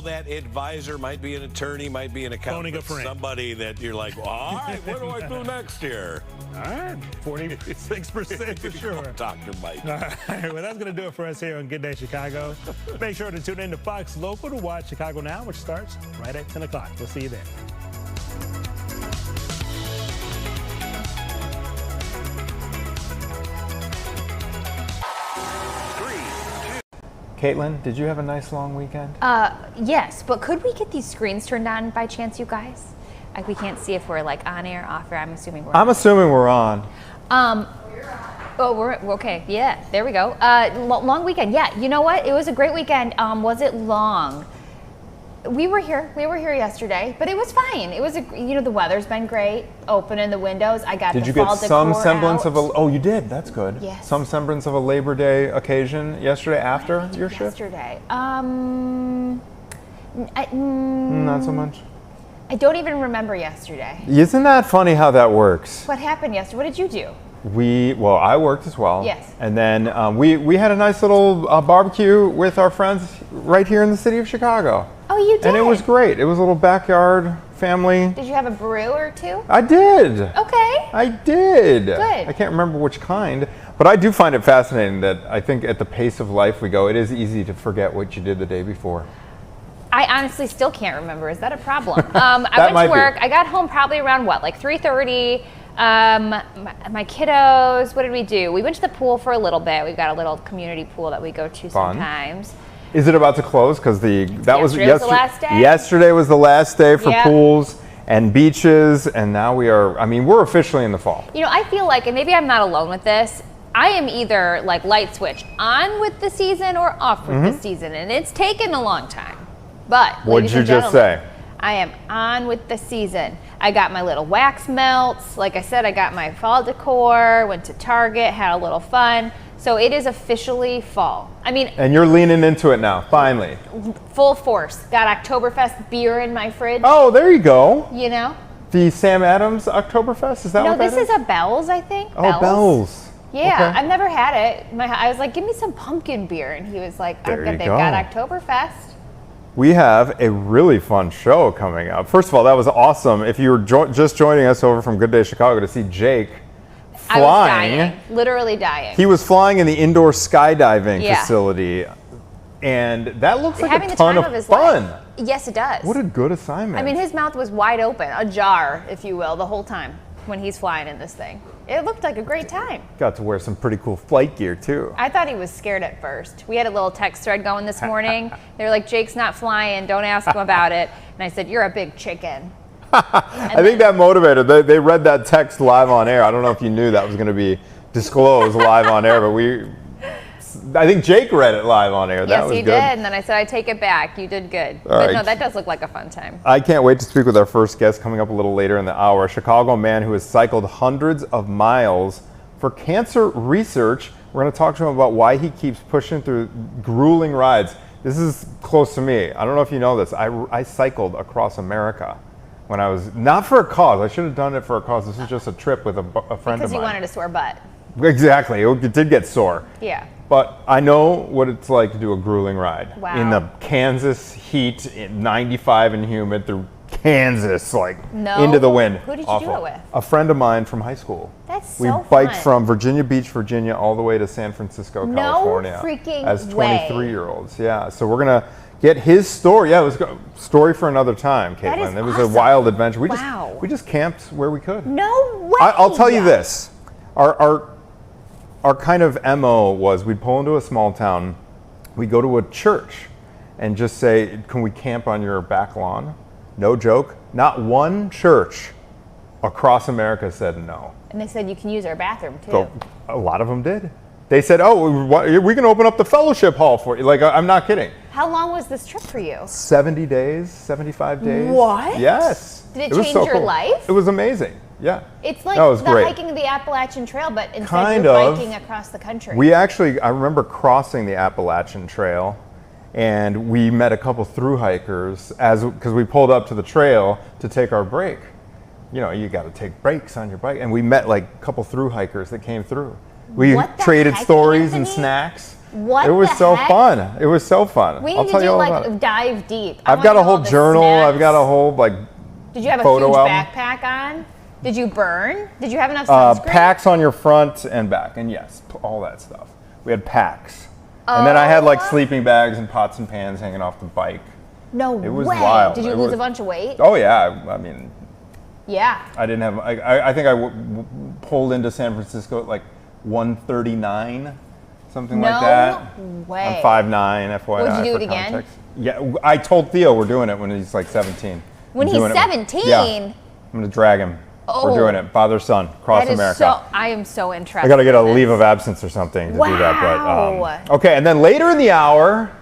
that advisor, might be an attorney, might be an accountant, somebody that you're like, well, all right, what do I do next year? All right, 46% for sure. Dr. Mike. All right, well, that's going to do it for us here on Good Day Chicago. Make sure to tune in to Fox Local to watch Chicago Now, which starts right at 10 o'clock. We'll see you then. Caitlin, did you have a nice long weekend? Yes, but could we get these screens turned on by chance, you guys? Like, we can't see if we're like on air, off air. I'm assuming we're on. I'm assuming we're on. Oh, we're okay. Yeah, there we go. Long weekend. Yeah, you know what? It was a great weekend. Was it long? We were here yesterday, but it was fine. It was the weather's been great. Opening the windows. I got. Did you get some semblance of a? Oh, you did. That's good. Yes. Some semblance of a Labor Day occasion yesterday after your shift. Yesterday. Not so much. I don't even remember yesterday. Isn't that funny how that works? What happened yesterday? What did you do? Well, I worked as well. Yes. And then we had a nice little barbecue with our friends right here in the city of Chicago. Oh, you did? And it was great. It was a little backyard family. Did you have a brew or two? I did. Okay. I did. Good. I can't remember which kind, but I do find it fascinating that I think at the pace of life we go, it is easy to forget what you did the day before. I honestly still can't remember. Is that a problem? I went to work. I got home probably around like 3:30. My kiddos, what did we do? We went to the pool for a little bit. We've got a little community pool that we go to sometimes. Is it about to close? Because that was the last day. Yesterday was the last day for pools and beaches, and now we're officially in the fall. I feel like, and maybe I'm not alone with this, I am either like light switch on with the season or off with the season, and it's taken a long time. But what did you just say? I am on with the season. I got my little wax melts. Like I said, I got my fall decor, went to Target, had a little fun. So it is officially fall. And you're leaning into it now, finally. Full force. Got Oktoberfest beer in my fridge. Oh, there you go. The Sam Adams Oktoberfest, is that what that is? No, this is a Bell's, I think. Oh, Bell's. Yeah, okay. I've never had it. I was like, give me some pumpkin beer. And he was like, they've got Oktoberfest. We have a really fun show coming up. First of all, that was awesome. If you were just joining us over from Good Day Chicago to see Jake flying. I was dying, literally dying. He was flying in the indoor skydiving facility, and that looks like a ton of fun. Life. Yes, it does. What a good assignment. His mouth was wide open, ajar, if you will, the whole time when he's flying in this thing. It looked like a great time. Got to wear some pretty cool flight gear, too. I thought he was scared at first. We had a little text thread going this morning. They were like, Jake's not flying. Don't ask him about it. And I said, you're a big chicken. I think that motivated. They read that text live on air. I don't know if you knew that was going to be disclosed live on air, but I think Jake read it live on air. That was good. Yes, he did. And then I said, I take it back. You did good. But no, that does look like a fun time. I can't wait to speak with our first guest coming up a little later in the hour. A Chicago man who has cycled hundreds of miles for cancer research. We're going to talk to him about why he keeps pushing through grueling rides. This is close to me. I don't know if you know this. I cycled across America when I was, not for a cause. I should have done it for a cause. This was just a trip with a friend of mine. Because you wanted a sore butt. Exactly. It did get sore. Yeah. But I know what it's like to do a grueling ride. Wow. In the Kansas heat, 95 and humid through Kansas, into the wind. Who did you do it with? A friend of mine from high school. That's so fun. We biked from Virginia Beach, Virginia, all the way to San Francisco, California. No freaking as 23-years. Yeah. So we're gonna get his story. Yeah, it was a story for another time, Caitlin. That is It was awesome. a wild adventure. We just camped where we could. No way. I'll tell you this. Our kind of MO was we'd pull into a small town, we'd go to a church and just say, can we camp on your back lawn? No joke. Not one church across America said no. And they said you can use our bathroom too. So a lot of them did. They said, we can open up the fellowship hall for you. I'm not kidding. How long was this trip for you? 70 days, 75 days. What? Yes. Did it change your life? It was amazing. Yeah. It's like hiking the Appalachian Trail, but instead you're biking across the country. I remember crossing the Appalachian Trail, and we met a couple through hikers because we pulled up to the trail to take our break. You got to take breaks on your bike, and we met a couple through hikers that came through. We traded stories and snacks. It was so fun. It was so fun. We need to do like dive deep. I've got a whole journal. I've got a whole like. Did you have a huge backpack on? Did you burn? Did you have enough sunscreen? Packs on your front and back, and yes, all that stuff. We had packs, and then I had like sleeping bags and pots and pans hanging off the bike. No way. It was wild. Did you lose a bunch of weight? Oh yeah, I mean. Yeah. I didn't have. I think I pulled into San Francisco at like 139, something like that. No way. I'm 5'9", FYI. Would you do it again? Context. Yeah, I told Theo we're doing it when he's like 17. When he's 17? Yeah. I'm gonna drag him. Oh. We're doing it. Father, son, across America. I am so interested. I gotta get a leave of absence or something to do that. But okay, and then later in the hour,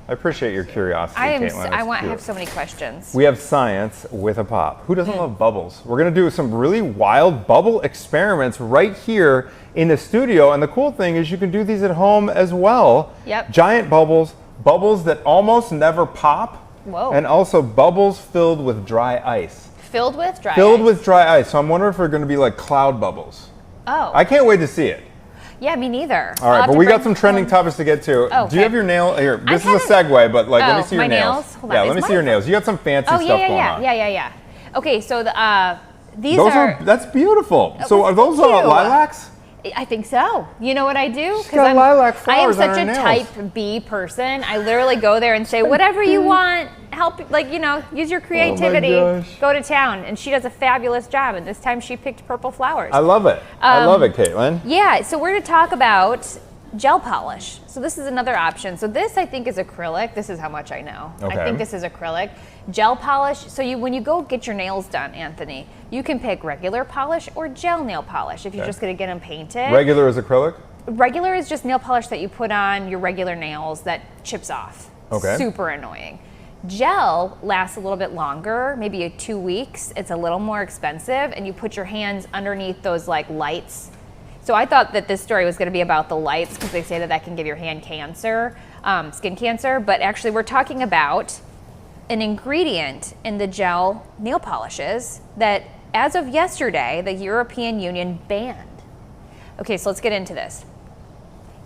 I appreciate your curiosity, Caitlin. I have so many questions. We have science with a pop. Who doesn't love bubbles? We're gonna do some really wild bubble experiments right here in the studio. And the cool thing is you can do these at home as well. Yep. Giant bubbles, bubbles that almost never pop. Whoa. And also bubbles filled with dry ice. Filled with dry ice? Filled with dry ice. So I'm wondering if they're gonna be like cloud bubbles. Oh. I can't wait to see it. Yeah, me neither. All right, but we got some trending topics to get to. Oh, do you have your nail here? This is a segue, but like, let me see your nails. Hold on. Yeah, let me see your nails. You got some fancy stuff going on. Yeah. Okay, so these that's beautiful. So are those lilacs? I think so. You know what I do? Because I am such a type B person. I literally go there and say, whatever you want, help, like, use your creativity, go to town. And she does a fabulous job. And this time she picked purple flowers. I love it. I love it, Caitlin. Yeah, so we're going to talk about gel polish. So this is another option. So this I think is acrylic. This is how much I know. Okay. I think this is acrylic. Gel polish. So when you go get your nails done, Anthony, you can pick regular polish or gel nail polish if you're just going to get them painted. Regular is acrylic? Regular is just nail polish that you put on your regular nails that chips off. Okay. Super annoying. Gel lasts a little bit longer, maybe 2 weeks. It's a little more expensive, and you put your hands underneath those like lights. So I thought that this story was going to be about the lights because they say that can give your hand cancer, skin cancer. But actually, we're talking about an ingredient in the gel nail polishes that, as of yesterday, the European Union banned. Okay, so let's get into this.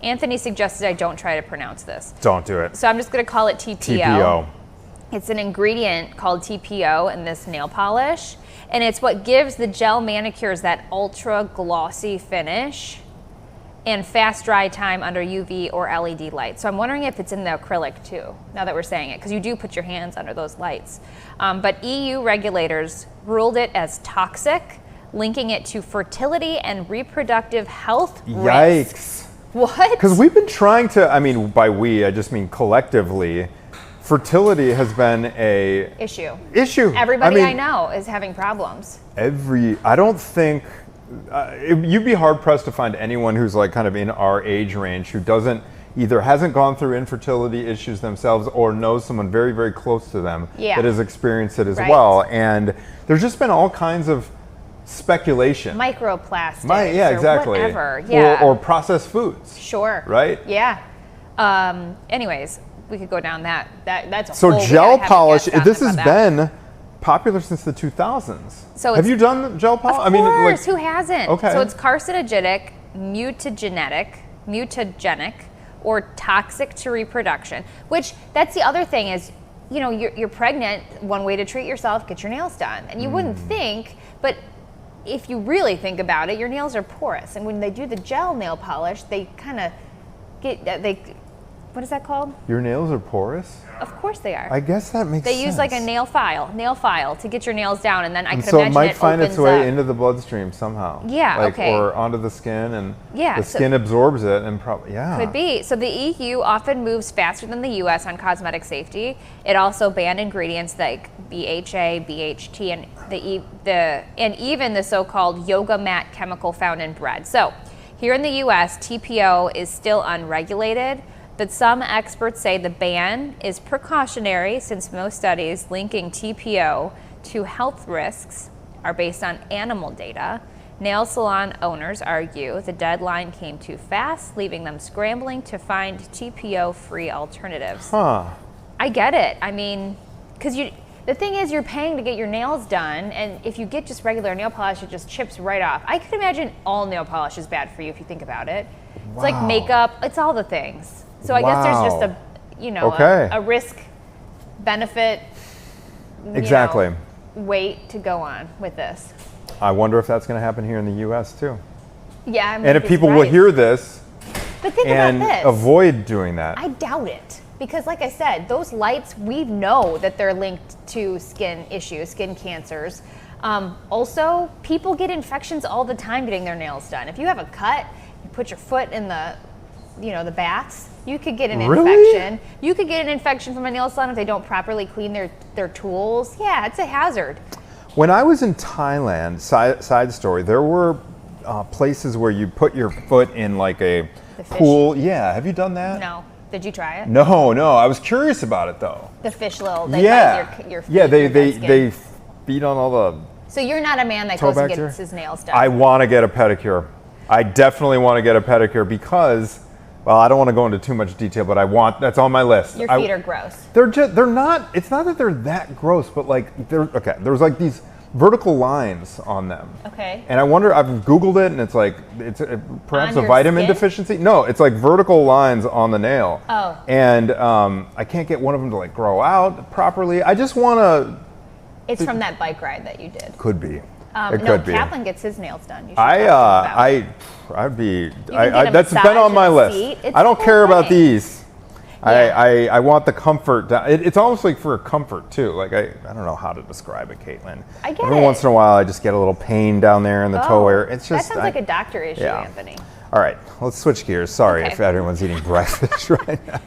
Anthony suggested I don't try to pronounce this. Don't do it. So I'm just going to call it TPO. TPO. It's an ingredient called TPO in this nail polish, and it's what gives the gel manicures that ultra glossy finish and fast dry time under UV or LED light. So I'm wondering if it's in the acrylic too, now that we're saying it, because you do put your hands under those lights. But EU regulators ruled it as toxic, linking it to fertility and reproductive health risks. Yikes. What? Because we've been trying to, I mean, by we, I just mean collectively, fertility has been a issue. Everybody I know is having problems. I don't think, you'd be hard pressed to find anyone who's like kind of in our age range who hasn't gone through infertility issues themselves or knows someone very, very close to them that has experienced it as well. And there's just been all kinds of speculation. Microplastics exactly. Whatever. Yeah. Or processed foods. Sure. Right? Yeah. Anyways, we could go down that's a so whole, gel polish, this has been popular since the 2000s. So have you done gel polish? Of course, who hasn't? Okay. So it's carcinogenic, mutagenic, or toxic to reproduction, which that's the other thing is, you're pregnant, one way to treat yourself, get your nails done. And you wouldn't think, but if you really think about it, your nails are porous. And when they do the gel nail polish, they kind of what is that called? Your nails are porous? Of course they are. I guess that makes sense. They use like a nail file to get your nails down, and then I could so imagine it might find its way up into the bloodstream somehow. Yeah, okay. Or onto the skin, and the skin absorbs it, and probably, Could be. So the EU often moves faster than the US on cosmetic safety. It also banned ingredients like BHA, BHT, and even the so-called yoga mat chemical found in bread. So here in the US, TPO is still unregulated, but some experts say the ban is precautionary since most studies linking TPO to health risks are based on animal data. Nail salon owners argue the deadline came too fast, leaving them scrambling to find TPO-free alternatives. Huh. I get it. I mean, because The thing is, you're paying to get your nails done, and if you get just regular nail polish, it just chips right off. I could imagine all nail polish is bad for you if you think about it. It's like makeup, it's all the things. So I guess there's just a risk benefit weight to go on with this. I wonder if that's going to happen here in the U.S. too. Yeah, and if people will hear this and avoid doing that. I doubt it. Because like I said, those lights, we know that they're linked to skin issues, skin cancers. Also, people get infections all the time getting their nails done. If you have a cut, you put your foot in the baths, you could get an infection. You could get an infection from a nail salon if they don't properly clean their tools. Yeah, it's a hazard. When I was in Thailand, side story, there were places where you put your foot in like a pool. Yeah, have you done that? No. Did you try it? No. I was curious about it though. The fish little, they bite your feet. Yeah, they feed on all the. So you're not a man that goes and gets his nails done. I want to get a pedicure. I definitely want to get a pedicure because, well, I don't want to go into too much detail, but that's on my list. Your feet are gross. They're not. It's not that they're that gross, but like there's like these vertical lines on them. Okay. And I wonder, I've Googled it and it's like, it's perhaps a vitamin deficiency. No, it's like vertical lines on the nail. Oh. And I can't get one of them to like grow out properly. I just want to. It's from that bike ride that you did. Could be. It could be. Kaplan gets his nails done. You should I'd be, that's been on my list. I don't care about these. Yeah. I want the comfort. It's almost like for a comfort too. Like I don't know how to describe it, Caitlin. I get Every once in a while, I just get a little pain down there in the toe area. It's just that sounds like a doctor issue, Anthony. All right, let's switch gears. Sorry if everyone's eating breakfast right now.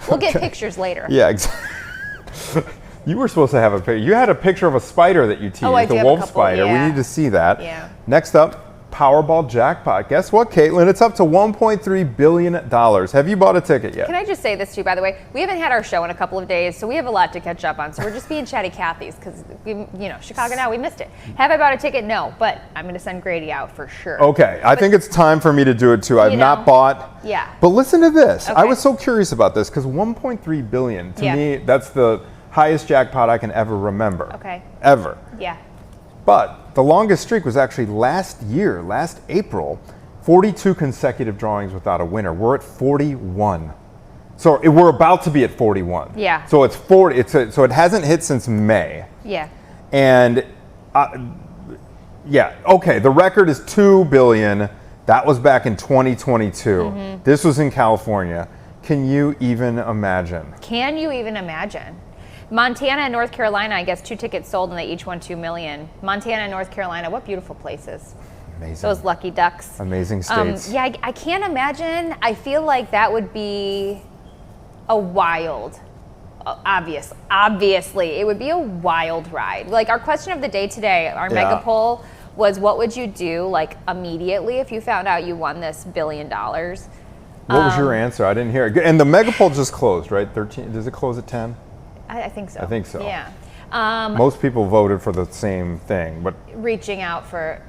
We'll get pictures later. Yeah, exactly. You were supposed to have a picture. You had a picture of a spider that you teased, the wolf spider. Yeah. We need to see that. Yeah. Next up, Powerball jackpot. Guess what, Caitlin? It's up to $1.3 billion. Have you bought a ticket yet? Can I just say this to you, by the way? We haven't had our show in a couple of days, so we have a lot to catch up on. So we're just being chatty Cathy's because, Chicago Now, we missed it. Have I bought a ticket? No, but I'm going to send Grady out for sure. Okay, I think it's time for me to do it too. I've not bought. Yeah. But listen to this. Okay. I was so curious about this because $1.3 billion, to me, that's the highest jackpot I can ever remember. Okay. Ever. Yeah. But the longest streak was actually last April, 42 consecutive drawings without a winner. We're at 41. So we're about to be at 41. Yeah. So it's 40. So it hasn't hit since May. Yeah. And okay, the record is $2 billion. That was back in 2022. Mm-hmm. This was in California. Can you even imagine? Can you even imagine? Montana and North Carolina, I guess 2 tickets sold and they each won $2 million. Montana and North Carolina, what beautiful places. Amazing. Those lucky ducks. Amazing states. I can't imagine. I feel like that would be a wild, obviously, it would be a wild ride. Like our question of the day today, our mega poll was, what would you do like immediately if you found out you won this $1 billion? What was your answer? I didn't hear it. And the mega poll just closed, right? 13. Does it close at 10? I think so. I think so. Yeah. Most people voted for the same thing, but reaching out for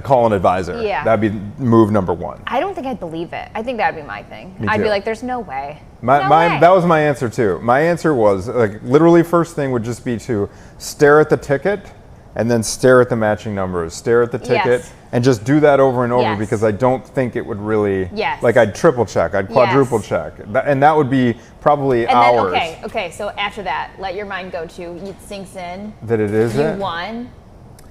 call an advisor. Yeah. That'd be move number one. I don't think I'd believe it. I think that'd be my thing. Me I'd too. be like, there's no way. That was my answer too. My answer was like literally first thing would just be to stare at the ticket and then stare at the matching numbers, stare at the ticket, and just do that over and over because I don't think it would really, like I'd triple check, I'd quadruple check. And that would be probably hours. Then, okay, so after that, let your mind go to, it sinks in. That it is You won.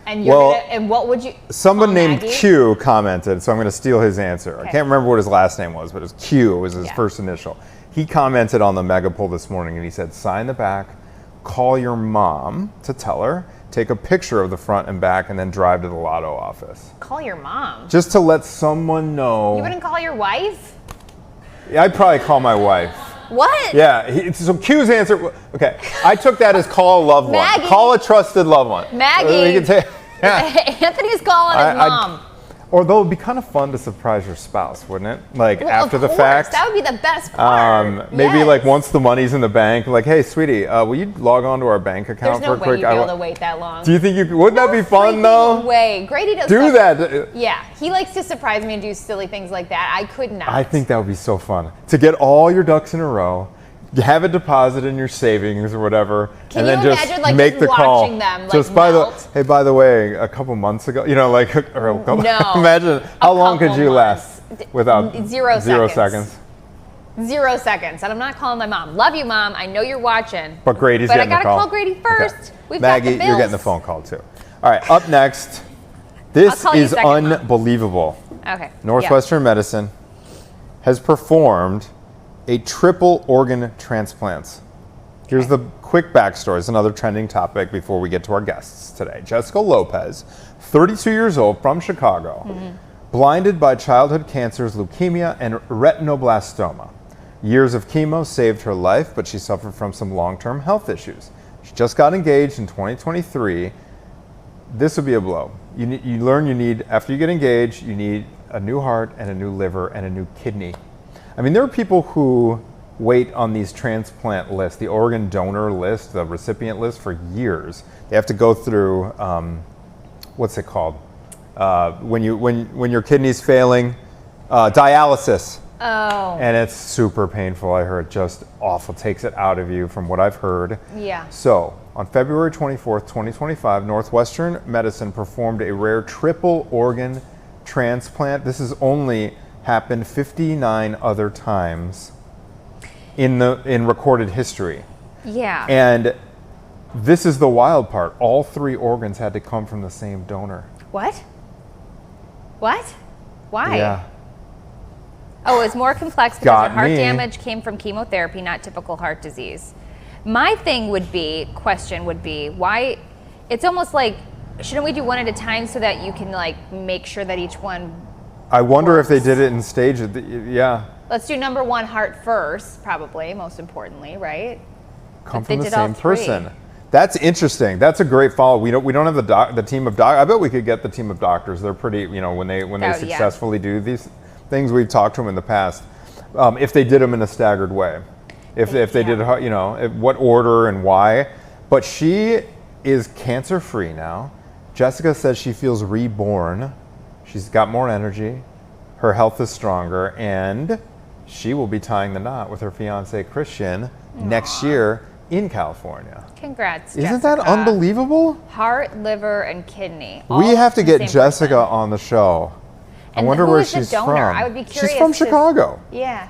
And you're and what would you? Someone named Q commented, so I'm going to steal his answer. Okay. I can't remember what his last name was, but it was Q was his first initial. He commented on the mega poll this morning and he said, sign the back, call your mom to tell her, take a picture of the front and back, and then drive to the lotto office. Call your mom? Just to let someone know. You wouldn't call your wife? Yeah, I'd probably call my wife. What? Yeah, so Q's answer, okay, I took that as call a loved one. Call a trusted loved one. Maggie. Anthony's calling his mom. Although it'd be kind of fun to surprise your spouse, wouldn't it? Like after the fact. That would be the best part. Maybe like once the money's in the bank, like, hey, sweetie, will you log on to our bank account for a quick? There's no way you'd be able to wait that long. Do you think you could? Wouldn't that be fun though? No way. Grady does do that. Yeah, he likes to surprise me and do silly things like that. I could not. I think that would be so fun to get all your ducks in a row. have a deposit in your savings or whatever, Can and you then just imagine, like, make just the call. watching them, like, Just melt? by the way, a couple months ago, like, or a couple, No. imagine how long could couple you months. last without 0 seconds? 0 seconds. And I'm not calling my mom. Love you, Mom. I know you're watching. But Grady's But I getting the gotta call. call Grady first. Okay. We've Maggie, got the you're getting the bills. phone call too. All right, up next. This I'll call you is second, Mom. unbelievable. Okay. Northwestern Medicine has performed a triple organ transplant. Here's the quick backstory. It's another trending topic before we get to our guests today. Jessica Lopez, 32 years old, from Chicago, blinded by childhood cancers, leukemia, and retinoblastoma. Years of chemo saved her life, but she suffered from some long-term health issues. She just got engaged in 2023. This would be a blow. You learn you need, after you get engaged, you need a new heart and a new liver and a new kidney. I mean, there are people who wait on these transplant lists, the organ donor list, the recipient list, for years. They have to go through, what's it called? When your kidney's failing, dialysis. Oh. And it's super painful. I heard, just awful. Takes it out of you, from what I've heard. Yeah. So on February 24th, 2025, Northwestern Medicine performed a rare triple organ transplant. This has only happened 59 other times in recorded history. Yeah. And this is the wild part. All 3 organs had to come from the same donor. What? What? Why? Yeah. Oh, it's more complex because Got her heart me. damage came from chemotherapy, not typical heart disease. My question would be, why? It's almost like, shouldn't we do one at a time so that you can, like, make sure that each one I wonder works? if they did it in stages. Yeah. Let's do number 1 heart first, probably, most importantly, right? Come But they from the did all same 3. person. That's interesting. That's a great follow. We don't have the team of doctors. I bet we could get the team of doctors. They're pretty, when they yeah. successfully do these things. We've talked to them in the past. If they did them in a staggered way, if they did, what order and why. But she is cancer free now. Jessica says she feels reborn. She's got more energy. Her health is stronger, and she will be tying the knot with her fiance Christian next year in California. Congrats, Isn't Jessica. that unbelievable? Heart, liver, and kidney. We all have to from the get same Jessica person. on the show. I And wonder who where is the she's donor? from. I would be curious. She's from to- Chicago. Yeah.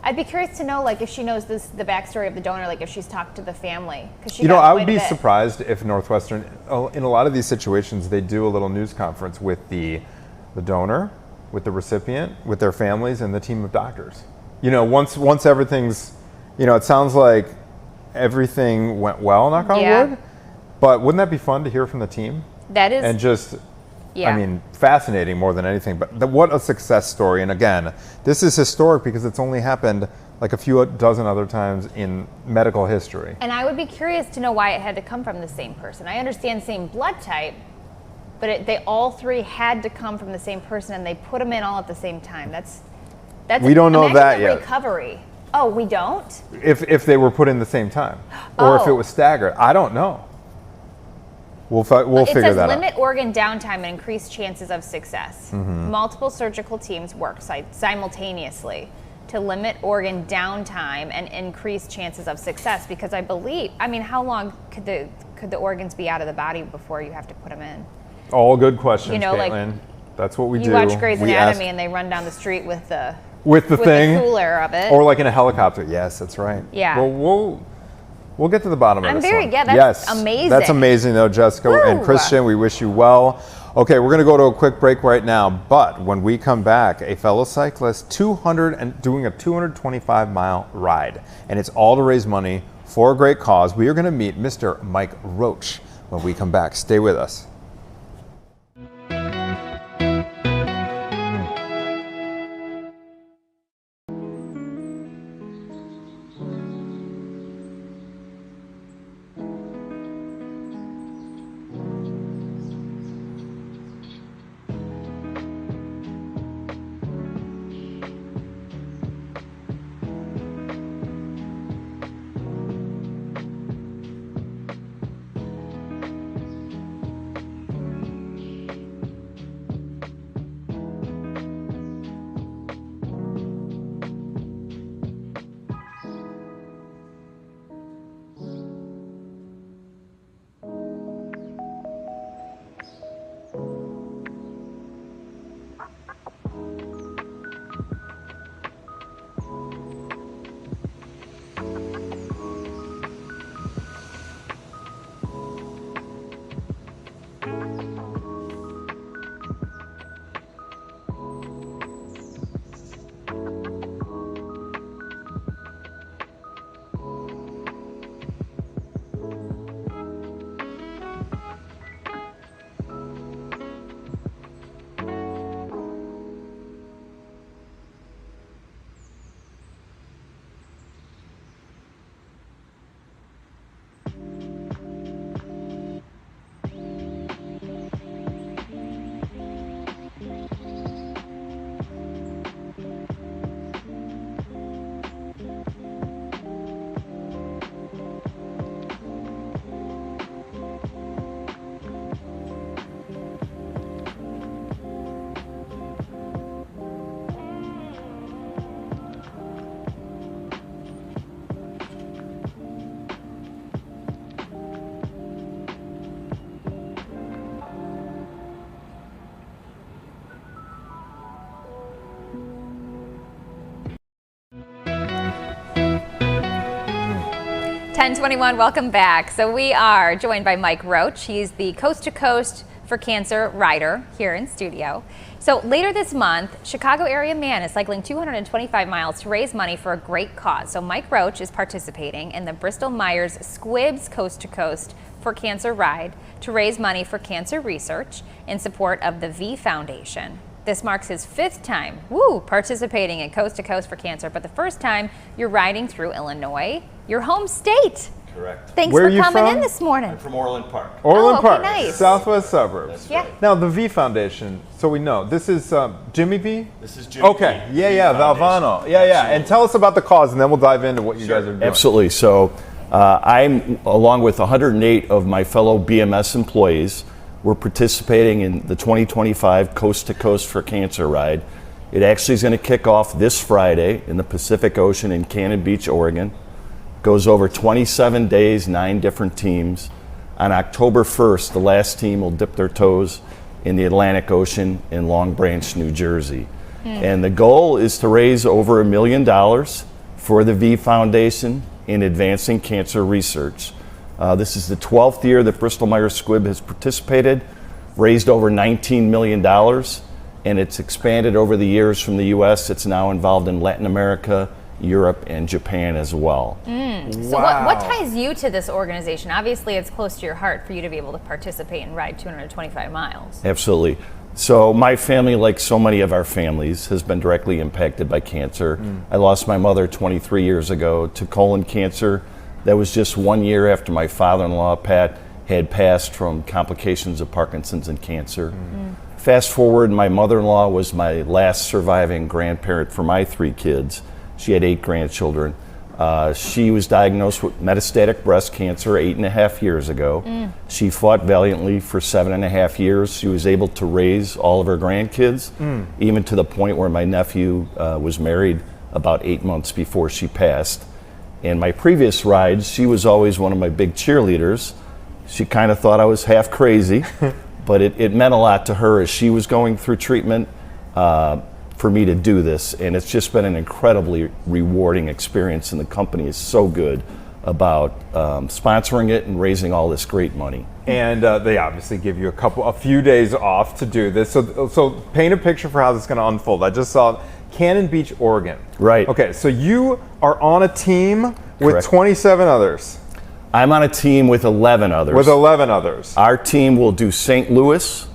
I'd be curious to know, like, if she knows the backstory of the donor, like if she's talked to the family. 'Cause she got I quite would a be bit. surprised if Northwestern, in a lot of these situations, they do a little news conference with the donor, with the recipient, with their families, and the team of doctors. Once everything's, it sounds like everything went well, knock on wood. But wouldn't that be fun to hear from the team? That is. And just, Yeah. fascinating more than anything. But what a success story. And again, this is historic because it's only happened like a few dozen other times in medical history. And I would be curious to know why it had to come from the same person. I understand same blood type, but they all 3 had to come from the same person, and they put them in all at the same time. That's. We don't know imagine that the yet. Recovery. Oh, we don't? If they were put in the same time, or if it Oh. was staggered, I don't know. We'll It figure says that limit out. organ downtime and increase chances of success. Mm-hmm. Multiple surgical teams work simultaneously to limit organ downtime and increase chances of success. Because I believe, how long could the organs be out of the body before you have to put them in? All good questions, like, Caitlin. That's what we do. You watch Grey's We Anatomy ask and they run down the street with the thing, the cooler of it. or like in a helicopter. Yes, that's right. Yeah. Well, we'll get to the bottom of this one. That's amazing. That's amazing, though, Jessica and Woo. Christian. We wish you well. Okay, we're going to go to a quick break right now. But when we come back, a fellow cyclist doing a 225-mile ride, and it's all to raise money for a great cause. We are going to meet Mr. Mike Roach when we come back. Stay with us. 1021, welcome back. So we are joined by Mike Roach. He's the Coast to Coast for Cancer rider here in studio. So later this month, Chicago area man is cycling 225 miles to raise money for a great cause. So Mike Roach is participating in the Bristol-Myers Squibbs Coast to Coast for Cancer ride to raise money for cancer research in support of the V Foundation. This marks his 5th time, participating in Coast to Coast for Cancer, but the first time you're riding through Illinois, your home state. Correct. Thanks Where for are you coming from? in this morning. I'm from Orland Park. Orland okay, Park, nice. southwest suburbs. That's Yeah. right. Now, the V Foundation, so we know, this is Jimmy V? This is Jimmy. Okay, V. yeah, Valvano. Yeah. And tell us about the cause, and then we'll dive into what you guys are doing. Absolutely. So I'm, along with 108 of my fellow BMS employees, we're participating in the 2025 Coast to Coast for Cancer ride. It actually is going to kick off this Friday in the Pacific Ocean in Cannon Beach, Oregon. Goes over 27 days, 9 different teams. On October 1st, the last team will dip their toes in the Atlantic Ocean in Long Branch, New Jersey. And the goal is to raise over $1 million for the V Foundation in advancing cancer research. This is the 12th year that Bristol-Myers Squibb has participated, raised over $19 million, and it's expanded over the years from the U.S. It's now involved in Latin America, Europe, and Japan as well. So what ties you to this organization? Obviously, it's close to your heart for you to be able to participate and ride 225 miles. Absolutely. So my family, like so many of our families, has been directly impacted by cancer. I lost my mother 23 years ago to colon cancer. That was just 1 year after my father-in-law, Pat, had passed from complications of Parkinson's and cancer. Fast forward, my mother-in-law was my last surviving grandparent for my 3 kids. She had 8 grandchildren. She was diagnosed with metastatic breast cancer 8.5 years ago. She fought valiantly for 7.5 years. She was able to raise all of her grandkids, even to the point where my nephew was married about 8 months before she passed. In my previous rides, she was always one of my big cheerleaders. She kind of thought I was half crazy, but it meant a lot to her as she was going through treatment for me to do this. And it's just been an incredibly rewarding experience, and the company is so good about sponsoring it and raising all this great money. And they obviously give you a few days off to do this. So paint a picture for how this is going to unfold. I just saw Cannon Beach, Oregon. Right. Okay, so you are on a team with Correct. 27 others. I'm on a team with 11 others. With 11 others. Our team will do St. Louis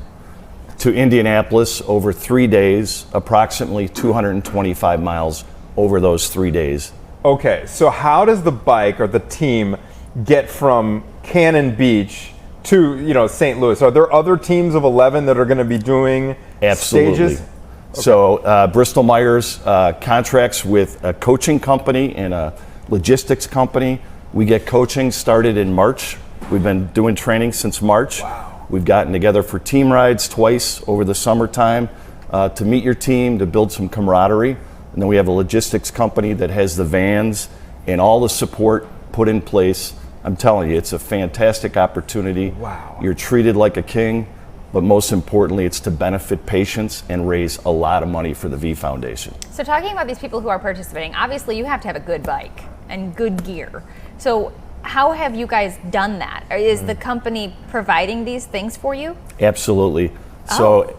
to Indianapolis over 3 days, approximately 225 miles over those 3 days. Okay, so how does the bike or the team get from Cannon Beach to St. Louis? Are there other teams of 11 that are going to be doing Absolutely. stages? Okay. So Bristol-Myers contracts with a coaching company and a logistics company. We get coaching started in March. We've been doing training since March. Wow. We've gotten together for team rides twice over the summertime to meet your team, to build some camaraderie. And then we have a logistics company that has the vans and all the support put in place. I'm telling you, it's a fantastic opportunity. Wow. You're treated like a king, but most importantly, it's to benefit patients and raise a lot of money for the V Foundation. So talking about these people who are participating, obviously you have to have a good bike and good gear. So how have you guys done that? Is the company providing these things for you? Absolutely. So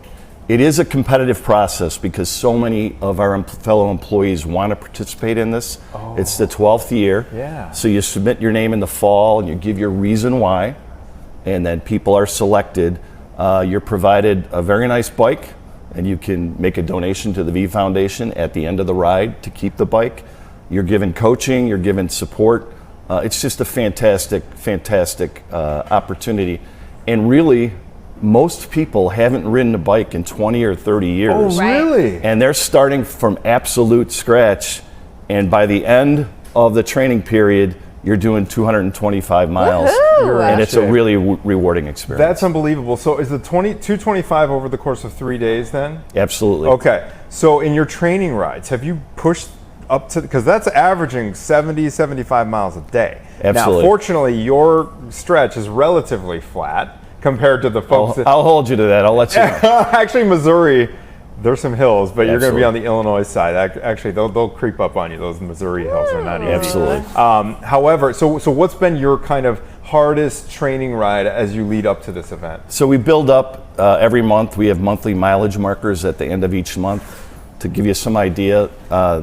it is a competitive process because so many of our fellow employees want to participate in this. It's the 12th year. Yeah. So you submit your name in the fall and you give your reason why, and then people are selected. You're provided a very nice bike, and you can make a donation to the V Foundation at the end of the ride to keep the bike. You're given coaching, you're given support. It's just a fantastic opportunity. And really, most people haven't ridden a bike in 20 or 30 years. Oh, really? And they're starting from absolute scratch. And by the end of the training period, you're doing 225 miles. And it's a really rewarding experience. That's unbelievable. So is the 225 over the course of 3 days then? Absolutely. Okay. So in your training rides, have you pushed up to, because that's averaging 70, 75 miles a day. Absolutely. Now, fortunately, your stretch is relatively flat compared to the folks I'll hold you to that. I'll let you know. Actually, Missouri, There's some hills, but you're going to be on Absolutely. the Illinois side. Actually, they'll creep up on you. Those Missouri hills are not easy. Absolutely. However, so what's been your kind of hardest training ride as you lead up to this event? So we build up every month. We have monthly mileage markers at the end of each month. To give you some idea,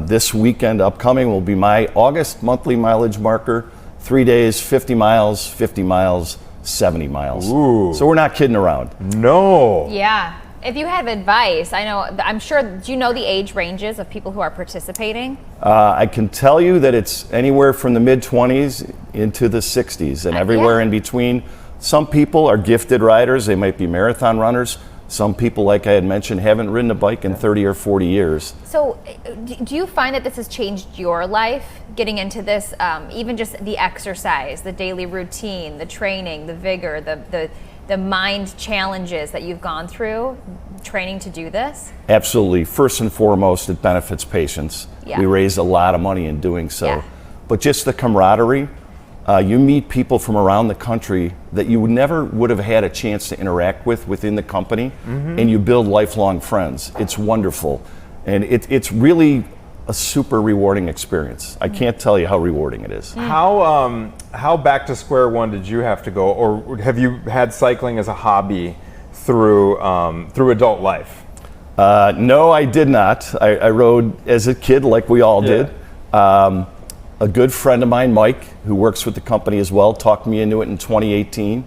this weekend upcoming will be my August monthly mileage marker. 3 days, 50 miles, 50 miles, 70 miles. Ooh. So we're not kidding around. No. Yeah. If you have advice, I'm sure, do you know the age ranges of people who are participating? I can tell you that it's anywhere from the mid-20s into the 60s and everywhere in between. Some people are gifted riders. They might be marathon runners. Some people, like I had mentioned, haven't ridden a bike in 30 or 40 years. So do you find that this has changed your life, getting into this, even just the exercise, the daily routine, the training, the vigor, the mind challenges that you've gone through training to do this? Absolutely. First and foremost, it benefits patients. Yeah. We raise a lot of money in doing so. Yeah. But just the camaraderie, you meet people from around the country that you never would have had a chance to interact with within the company, and you build lifelong friends. It's wonderful. And it's really a super rewarding experience. I can't tell you how rewarding it is. How back to square one did you have to go, or have you had cycling as a hobby through adult life? No, I did not. I rode as a kid like we all did. A good friend of mine, Mike, who works with the company as well, talked me into it in 2018.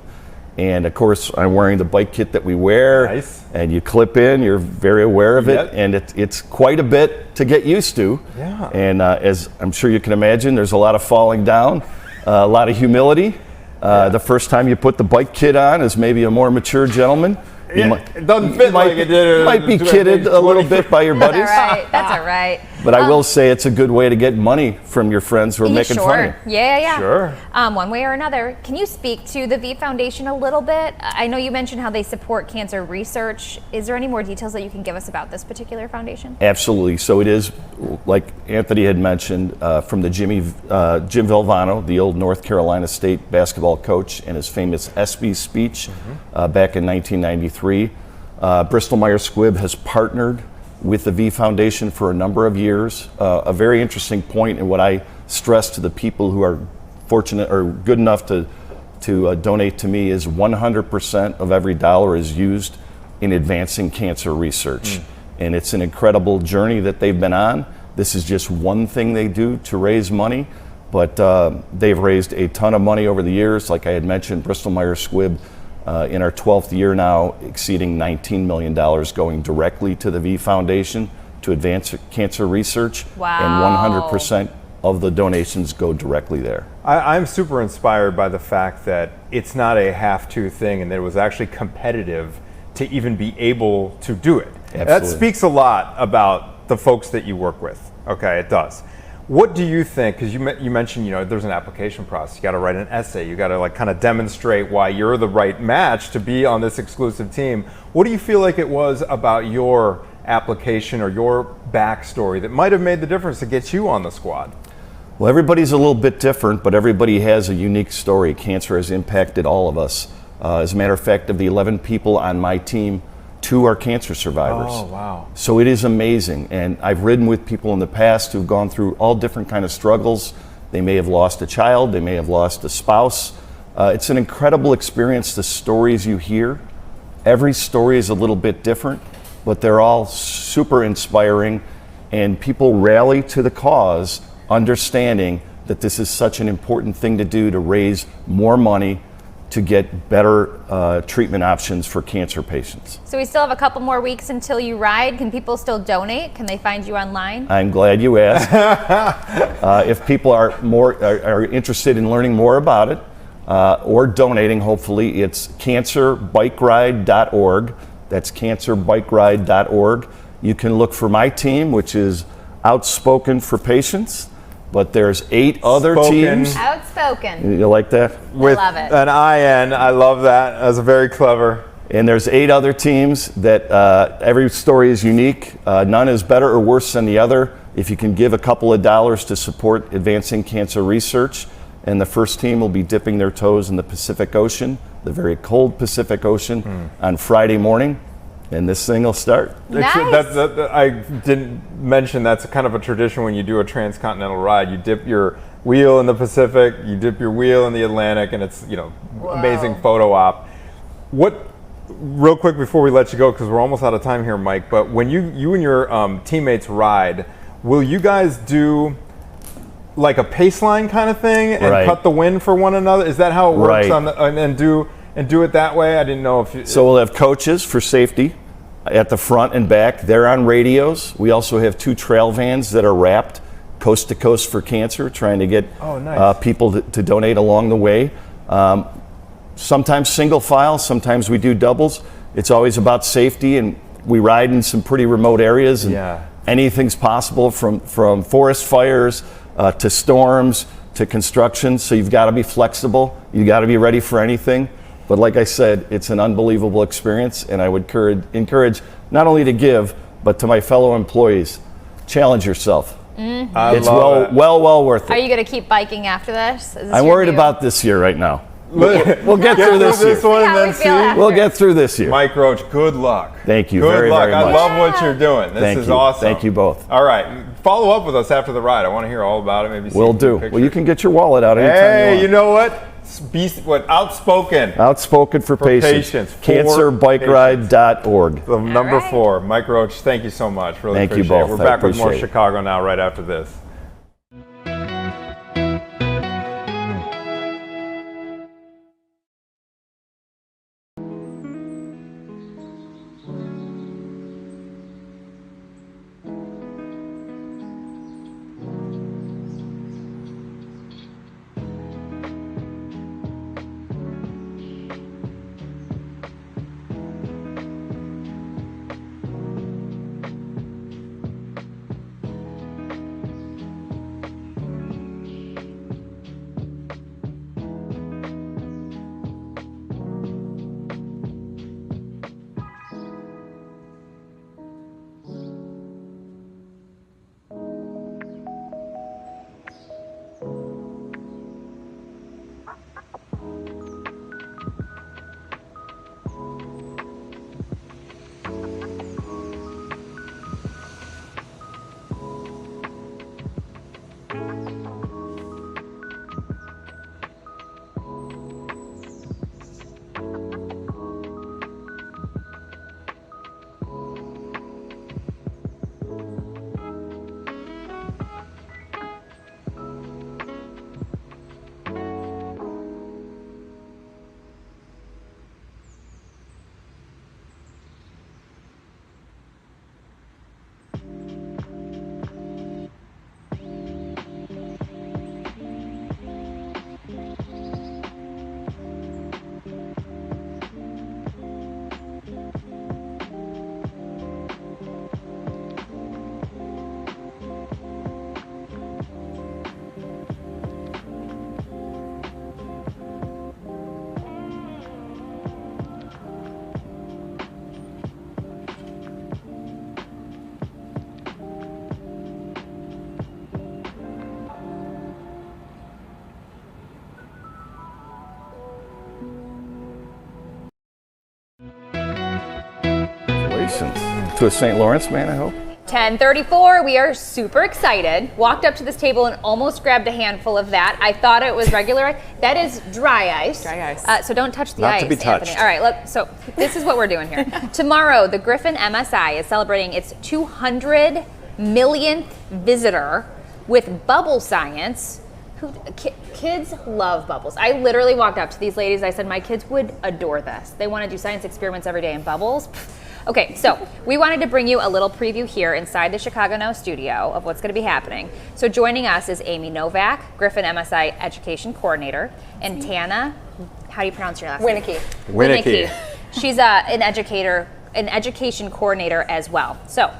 And of course, I'm wearing the bike kit that we wear. Nice. And you clip in, you're very aware of it. Yep. And it's quite a bit to get used to. Yeah. And as I'm sure you can imagine, there's a lot of falling down, a lot of humility. The first time you put the bike kit on as maybe a more mature gentleman. It doesn't fit like it did. You might be kidded a little bit by your buddies. That's all right. But I will say it's a good way to get money from your friends who are making fun of you. Yeah. Sure. One way or another. Can you speak to the V Foundation a little bit? I know you mentioned how they support cancer research. Is there any more details that you can give us about this particular foundation? Absolutely. So it is, like Anthony had mentioned, from the Jim Valvano, the old North Carolina State basketball coach, and his famous ESPY speech back in 1993. Bristol Myers Squibb has partnered with the V Foundation for a number of years. A very interesting point, and what I stress to the people who are fortunate or good enough to donate to me is 100% of every dollar is used in advancing cancer research. And it's an incredible journey that they've been on. This is just one thing they do to raise money, but they've raised a ton of money over the years. Like I had mentioned, Bristol Myers Squibb, in our 12th year now, exceeding $19 million going directly to the V Foundation to advance cancer research. Wow. And 100% of the donations go directly there. I'm super inspired by the fact that it's not a have-to thing and that it was actually competitive to even be able to do it. Absolutely. That speaks a lot about the folks that you work with. Okay, it does. What do you think, because you mentioned, there's an application process. You got to write an essay. You got to kind of demonstrate why you're the right match to be on this exclusive team. What do you feel like it was about your application or your backstory that might have made the difference to get you on the squad? Well, everybody's a little bit different, but everybody has a unique story. Cancer has impacted all of us. As a matter of fact, of the 11 people on my team, 2 are cancer survivors. Oh, wow. So it is amazing. And I've ridden with people in the past who've gone through all different kind of struggles. They may have lost a child. They may have lost a spouse. It's an incredible experience, the stories you hear. Every story is a little bit different, but they're all super inspiring. And people rally to the cause, understanding that this is such an important thing to do to raise more money to get better treatment options for cancer patients. So we still have a couple more weeks until you ride. Can people still donate? Can they find you online? I'm glad you asked. If people are interested in learning more about it or donating, hopefully, it's cancerbikeride.org. That's cancerbikeride.org. You can look for my team, which is Outspoken for Patients. But there's 8 other teams. Outspoken. You like that? With I love it. an IN. I love that. That's very clever. And there's 8 other teams that every story is unique. None is better or worse than the other. If you can give a couple of dollars to support advancing cancer research, and the first team will be dipping their toes in the Pacific Ocean, the very cold Pacific Ocean, on Friday morning. and this thing will start. Nice. I didn't mention that's kind of a tradition when you do a transcontinental ride. You dip your wheel in the Pacific, you dip your wheel in the Atlantic, and it's, amazing photo op. Real quick before we let you go, because we're almost out of time here, Mike, but when you and your teammates ride, will you guys do like a pace line kind of thing and cut the wind for one another? Is that how it works and do it that way? I didn't know if you... So we'll have coaches for safety at the front and back. They're on radios. We also have 2 trail vans that are wrapped coast to coast for cancer, trying to get people to donate along the way. Sometimes single file, sometimes we do doubles. It's always about safety, and we ride in some pretty remote areas, and anything's possible from forest fires to storms to construction. So you've got to be flexible. You got to be ready for anything. But like I said, it's an unbelievable experience, and I would encourage not only to give, but to my fellow employees, challenge yourself. It's well worth it. Are you going to keep biking after this? I'm worried about this year right now. We'll get through this year. We'll get through this year. Mike Roach, good luck. Thank you very much. I love what you're doing. This is awesome. Thank you both. All right. Follow up with us after the ride. I want to hear all about it. Maybe we'll do. Well, you can get your wallet out anytime you know what? Outspoken. Outspoken for patients. Cancerbikeride.org. The number 4. Mike Roach, thank you so much. Really thank appreciate you both. We're back with more Chicago Now right after this. To a St. Lawrence man, I hope. 10:34, we are super excited. Walked up to this table and almost grabbed a handful of that. I thought it was regular ice. That is dry ice. Dry ice. So don't touch the ice, Not to be touched. Anthony. All right, so this is what we're doing here. Tomorrow, the Griffin MSI is celebrating its 200 millionth visitor with bubble science. Kids love bubbles. I literally walked up to these ladies. I said, my kids would adore this. They want to do science experiments every day in bubbles. Okay, so we wanted to bring you a little preview here inside the ChicagoNOW studio of what's going to be happening. So joining us is Amy Novak, Griffin MSI Education Coordinator, and Tana, how do you pronounce your last name? Winnicky. She's an education coordinator as well. So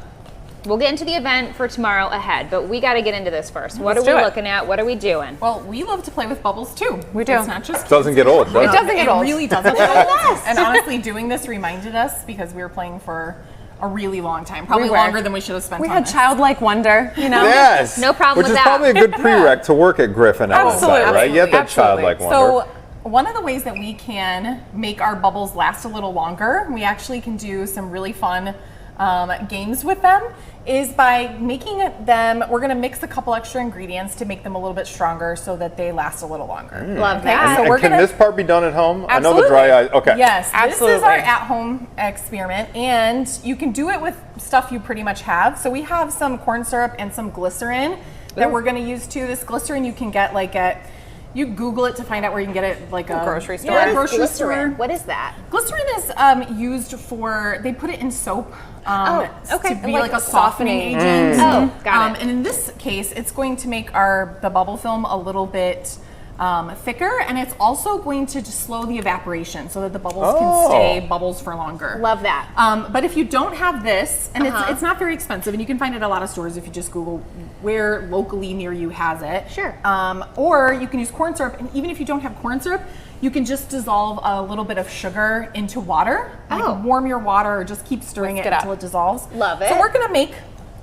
we'll get into the event for tomorrow ahead, but we got to get into this first. What are we looking at? What are we doing? Well, we love to play with bubbles too. We do. It's not just It doesn't get old, does it? It doesn't get old. It really doesn't get old. And honestly, doing this reminded us because we were playing for a really long time, probably longer than we should have spent. We had childlike wonder, you know. Yes. No problem with that. Which is probably a good prereq to work at Griffin. Absolutely. Right? You have that childlike wonder. So one of the ways that we can make our bubbles last a little longer, we actually can do some really fun games with them, is by making them, we're going to mix a couple extra ingredients to make them a little bit stronger so that they last a little longer. Love that. So And can this part be done at home? Absolutely. I know the dry ice. Okay. Yes, Absolutely. this is our at-home experiment, and you can do it with stuff you pretty much have. So we have some corn syrup and some glycerin that we're going to use too. This glycerin you can get like you Google it to find out where you can get it, like a grocery store. Yeah, What is grocery glycerin? store. What is that? Glycerin is used for, they put it in soap okay. to be Like like a softening agent. Oh, got it. And in this case, it's going to make the bubble film a little bit thicker, and it's also going to just slow the evaporation so that the bubbles can stay bubbles for longer. Love that. But if you don't have this, and it's not very expensive, and you can find it at a lot of stores if you just Google where locally near you has it. Sure. Or you can use corn syrup, and even if you don't have corn syrup, you can just dissolve a little bit of sugar into water. Like warm your water, or just keep stirring it until it dissolves. Love it. So we're gonna make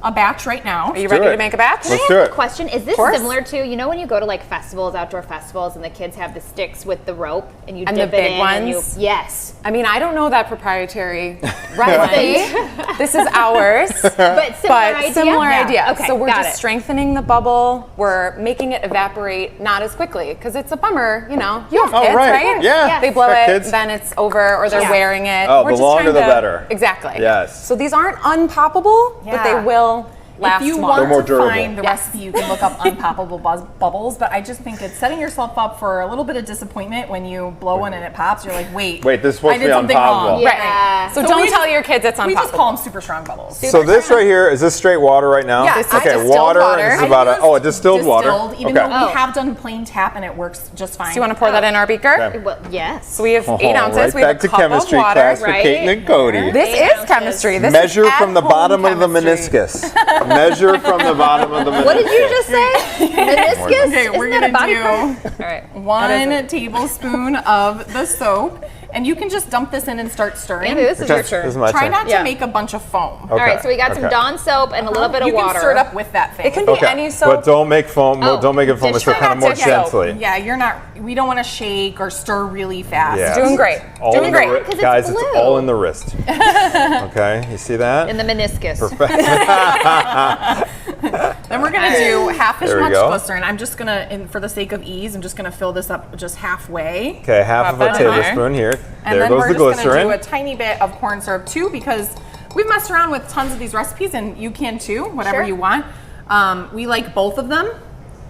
a batch right now. Are you ready do to it. make a batch? Let's do it. Question, is this course. similar to, you know when you go to like festivals, outdoor festivals, and the kids have the sticks with the rope and you And dip the it big in and you, ones? yes. I mean, I don't know that proprietary See? resin. This is ours. But similar idea? Yeah. idea. Okay, So we're got just it. strengthening the bubble. We're making it evaporate not as quickly because it's a bummer. You know, you have kids, right. Yeah. They blow Got it, kids. then it's over, or they're Yeah. wearing it. Oh, We're the just longer trying the to- better. Exactly. Yes. So these aren't unpoppable, but they Yeah. will last If you longer. want more to durable. find the recipe, you can look up unpoppable bubbles, but I just think it's setting yourself up for a little bit of disappointment when you blow one and it pops. You're like, wait, this is supposed I to did be something unpoppable. wrong. Yeah. So So don't we tell just- your kids it's unpoppable. We just call them super strong bubbles. So this right here, is this straight water right now? Yeah, this is okay, distilled water. water. And this is I about used distilled water. Even Okay. though we have done plain tap and it works just fine. So you want to pour that in our beaker? Okay. Well, yes. So we have 8 ounces. Right We have back a to cup chemistry of water. class with right? Caitlin and Cody. This 8 is ounces. chemistry. This Measure is from the at-home bottom of the chemistry. meniscus. Measure from the bottom of the meniscus. What did you just say? Meniscus? Okay, we're Isn't that a gonna body do part? All right. 1 tablespoon of the soap, and you can just dump this in and start stirring. Andy, this is your turn. This is my Try turn. not to Yeah. make a bunch of foam. All right, so we got some Dawn soap and a little bit of You water. can stir it up with that thing. It can be Okay, any soap. but don't make foam. Oh, don't make it foam. It's dish kind of more soap. Yeah. gently. Yeah, you're not. We don't want to shake or stir really fast. Yeah. Doing great. All Doing in the great. ri- 'Cause it's guys, it's blue. all in the wrist. Okay, you see that? In the meniscus. Then we're gonna do half as There we much go. glycerin. I'm just gonna, for the sake of ease, I'm just gonna fill this up just halfway. Okay, half of a Pop that in there. tablespoon here. And There then goes we're the just gonna do glycerin. a tiny bit of corn syrup too, because we've messed around with tons of these recipes, and you can too, whatever Sure. you want. We like both of them.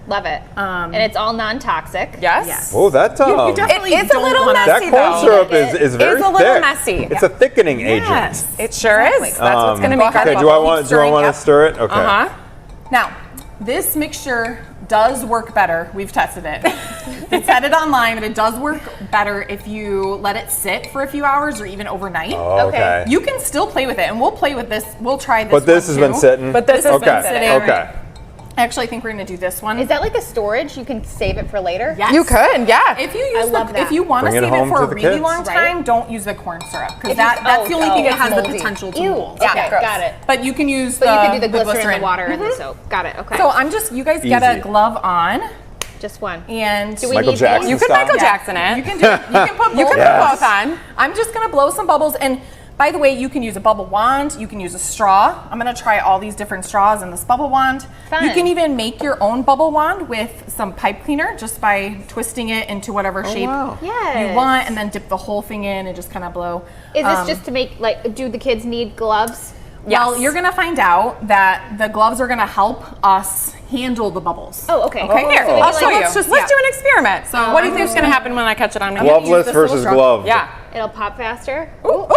Love it. And it's all non-toxic. Yes. Yes. Oh, that You definitely It is a don't little wanna- that messy, corn though. syrup is very It's a little thick. messy. It's a thickening agent. Yes. It sure Exactly. is. That's what's going to make our Okay, bubble. do I want stirring, to stir it? Okay. Uh-huh. Now, this mixture does work better. We've tested it. It said it online, but it does work better if you let it sit for a few hours or even overnight. Oh, okay. You can still play with it, and we'll play with this. We'll try this. But this one has been too. sitting. But this has okay. been sitting. Okay. Actually, I think we're going to do this one. Is that like a storage? You can save it for later? Yes. You could, yeah. If you use love that. if you want to Bring it save it home for to a the really kids. long time, Right. don't use the corn syrup because If that's the only thing that it's has the moldy. potential to Ew. mold. Okay, gross. got it. But you can use But the you can do the glycerin, glycerin. and the water, and the soap. Got it. Okay. So I'm just, you guys get a Easy. glove on, just one. and Do we Michael need Jackson these? You could style. Michael Jackson it. You can do it. You can put both. You can Yes. put both on. I'm just gonna blow some bubbles, and by the way, you can use a bubble wand, you can use a straw. I'm gonna try all these different straws in this bubble wand. Fun. You can even make your own bubble wand with some pipe cleaner just by twisting it into whatever shape wow. Yes. you want, and then dip the whole thing in and just kind of blow. Is this just to make, like, do the kids need gloves? Well, Yes. you're gonna find out that the gloves are gonna help us handle the bubbles. Oh, okay. Okay, here, So maybe I'll like- show you. let's just- Let's do an experiment. So what do you I'm think is going to happen when I catch it on my gonna use Gloveless this little versus straw. gloved. Yeah. It'll pop faster? Ooh, ooh.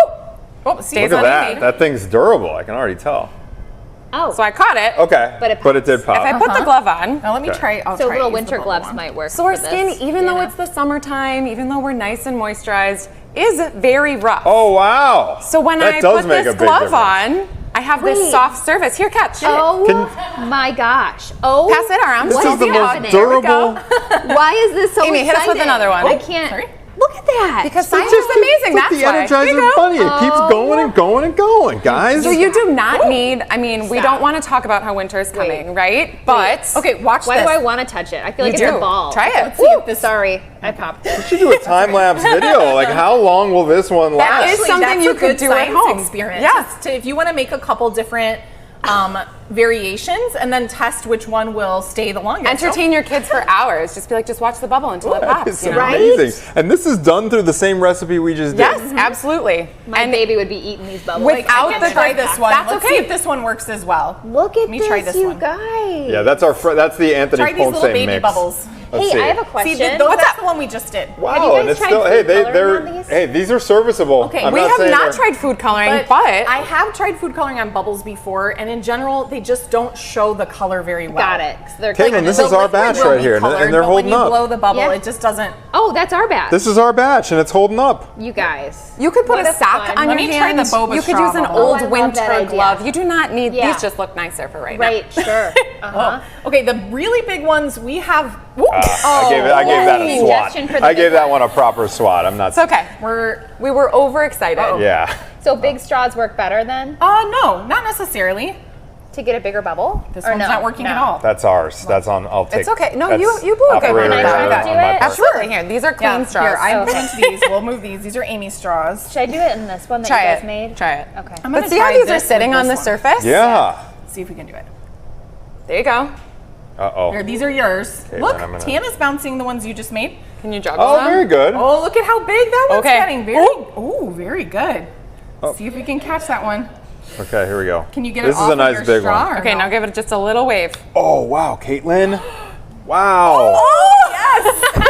Oh, see, Stays Look at on that. me. That thing's durable. I can already tell. Oh. So I caught it. Okay. But it it did pop. If I put the glove on, now let me Okay. try. I'll so try little to use the winter bubble gloves wand. might work so our for this, skin, even you though know? it's the summertime, even though we're nice and moisturized, is very rough. Oh, wow. So when that I does put make this a big glove difference. on, I have Wait. this soft surface. Here, catch. Oh my gosh. Oh. Pass it around. This What is is the most happening? durable. Why is this so Amy, hit us with exciting? another one. I can't. Sorry? Look at that. Because science is amazing. That's the why. Energizer Bunny. It keeps going and going and going, guys. So you do not need, I mean, we don't want to talk about how winter is coming, right? But. Okay, watch Why this. do I want to touch it? I feel like You it's do. a ball. Try it. Let's see if this. Sorry, I popped it. We should do a time-lapse video. Like, how long will this one last? That is something that's you a could good do at science home. Experience. Yeah. Just if you want to make a couple different variations and then test which one will stay the longest. Entertain your kids for hours. Just be like, just watch the bubble until it That pops. is You know? amazing. And this is done through the same recipe we just did. Yes, absolutely. My baby would be eating these bubbles. Without I the can try this one. That's Let's okay. see if this one works as well. Look at Let me try this, this you one. guys. Yeah, that's that's the Anthony Try these Ponce little baby mix. bubbles. Let's Hey, see. I have a See, question. that's the one we just did. Wow, Have you guys and it's tried still food coloring on these? hey, these are serviceable. Okay, I'm We have saying not they're- tried food coloring, But, but I have tried food coloring on bubbles before, and in general, they just don't show the color very well. Got it. They're Caitlin, this The is our liquid batch will right be here, and colored, they're but holding when you up. blow the bubble, Yeah. it just doesn't. Oh, that's our batch. This is our batch, and it's holding up. You guys. you could put What a a sock fun- on Let your me try the hand. boba You could straw use an bubble. old I love winter that idea. glove. You do not need, Yeah. these just look nicer for right Right, sure. Uh-huh. Okay, the really big ones we have. I gave that a yay. swat. Suggestion for the I gave big that one a proper swat. I'm not. now. It's okay. We were overexcited. Yeah. So big straws work better then No, not necessarily. to get a bigger bubble? This Or one's no? not working No. at all. That's ours. That's on. I'll take. It's okay. No, that's you blew a good one. operator Can I try error to do on my it? part. Absolutely. Here, these are clean straws. Here, I so- moved these. We'll move these. These are Amy's straws. Should I do it in this one that Try you guys it. made? Try it. Okay. I'm But gonna see how try these are this sitting with on the this one. surface? Yeah. See if we can do it. There you go. Uh Here, oh. these are yours. Okay, Look, then I'm gonna- Tana's bouncing the ones you just made. Can you juggle Oh, them? very good. Oh, look at how big that one's Okay. getting. Very good. Oh. See if we can catch that one. Okay, here we go. Can you get this it off is a of nice your big straw? one. or Okay, no? now give it just a little wave. Oh wow, Caitlin. Wow. Oh, yes!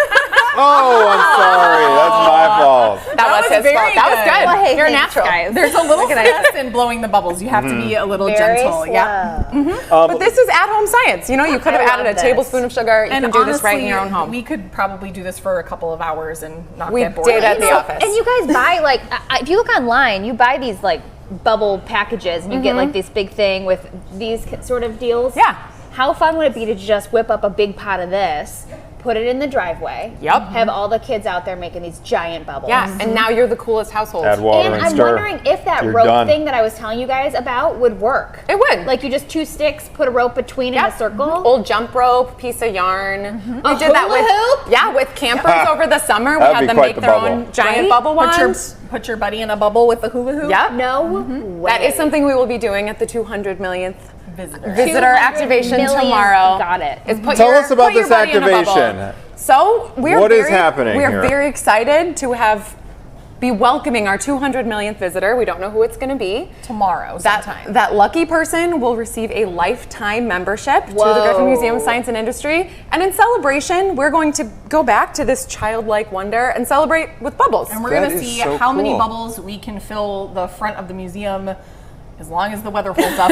Oh, I'm sorry. That's my fault. That was his very fault. That was good. good. Well, hey, You're thanks, natural. guys. There's a little finesse in blowing the bubbles. You have to be a little Very gentle. slow. Yeah. But this is at-home science. You know, you could have I added a love this. tablespoon of sugar. You And can do honestly, this right in your own home. we could probably do this for a couple of hours and not We get bored. did at the office. And you guys buy like, if you look online, you buy these like bubble packages and you get like this big thing with these sort of deals. Yeah. How fun would it be to just whip up a big pot of this, put it in the driveway? Yep. Have all the kids out there making these giant bubbles. Yeah, and now you're the coolest household. Add water And and I'm stir. wondering if that You're rope done. thing that I was telling you guys about would work. It would. Like you just 2 sticks, put a rope between in a Yep. circle. Old jump rope, piece of yarn. We A did that hula with hoop? yeah, with campers over the summer. We That'd had be them quite make the their bubble. own giant Right? bubble Put wands. your buddy in a bubble with the hula hoop. Yep. No way. That is something we will be doing at the 200 millionth Visitor. visitor 200 activation million. tomorrow. Got it. Is put Tell your- us about put your this buddy in a bubble. activation. So we're What is happening We're here? very excited to be welcoming our 200 millionth visitor. We don't know who it's going to be. Tomorrow sometime. That lucky person will receive a lifetime membership to the Whoa. Griffin Museum of Science and Industry. And in celebration, we're going to go back to this childlike wonder and celebrate with bubbles. And we're That going to is see so how many cool. bubbles we can fill the front of the museum as long as the weather holds up.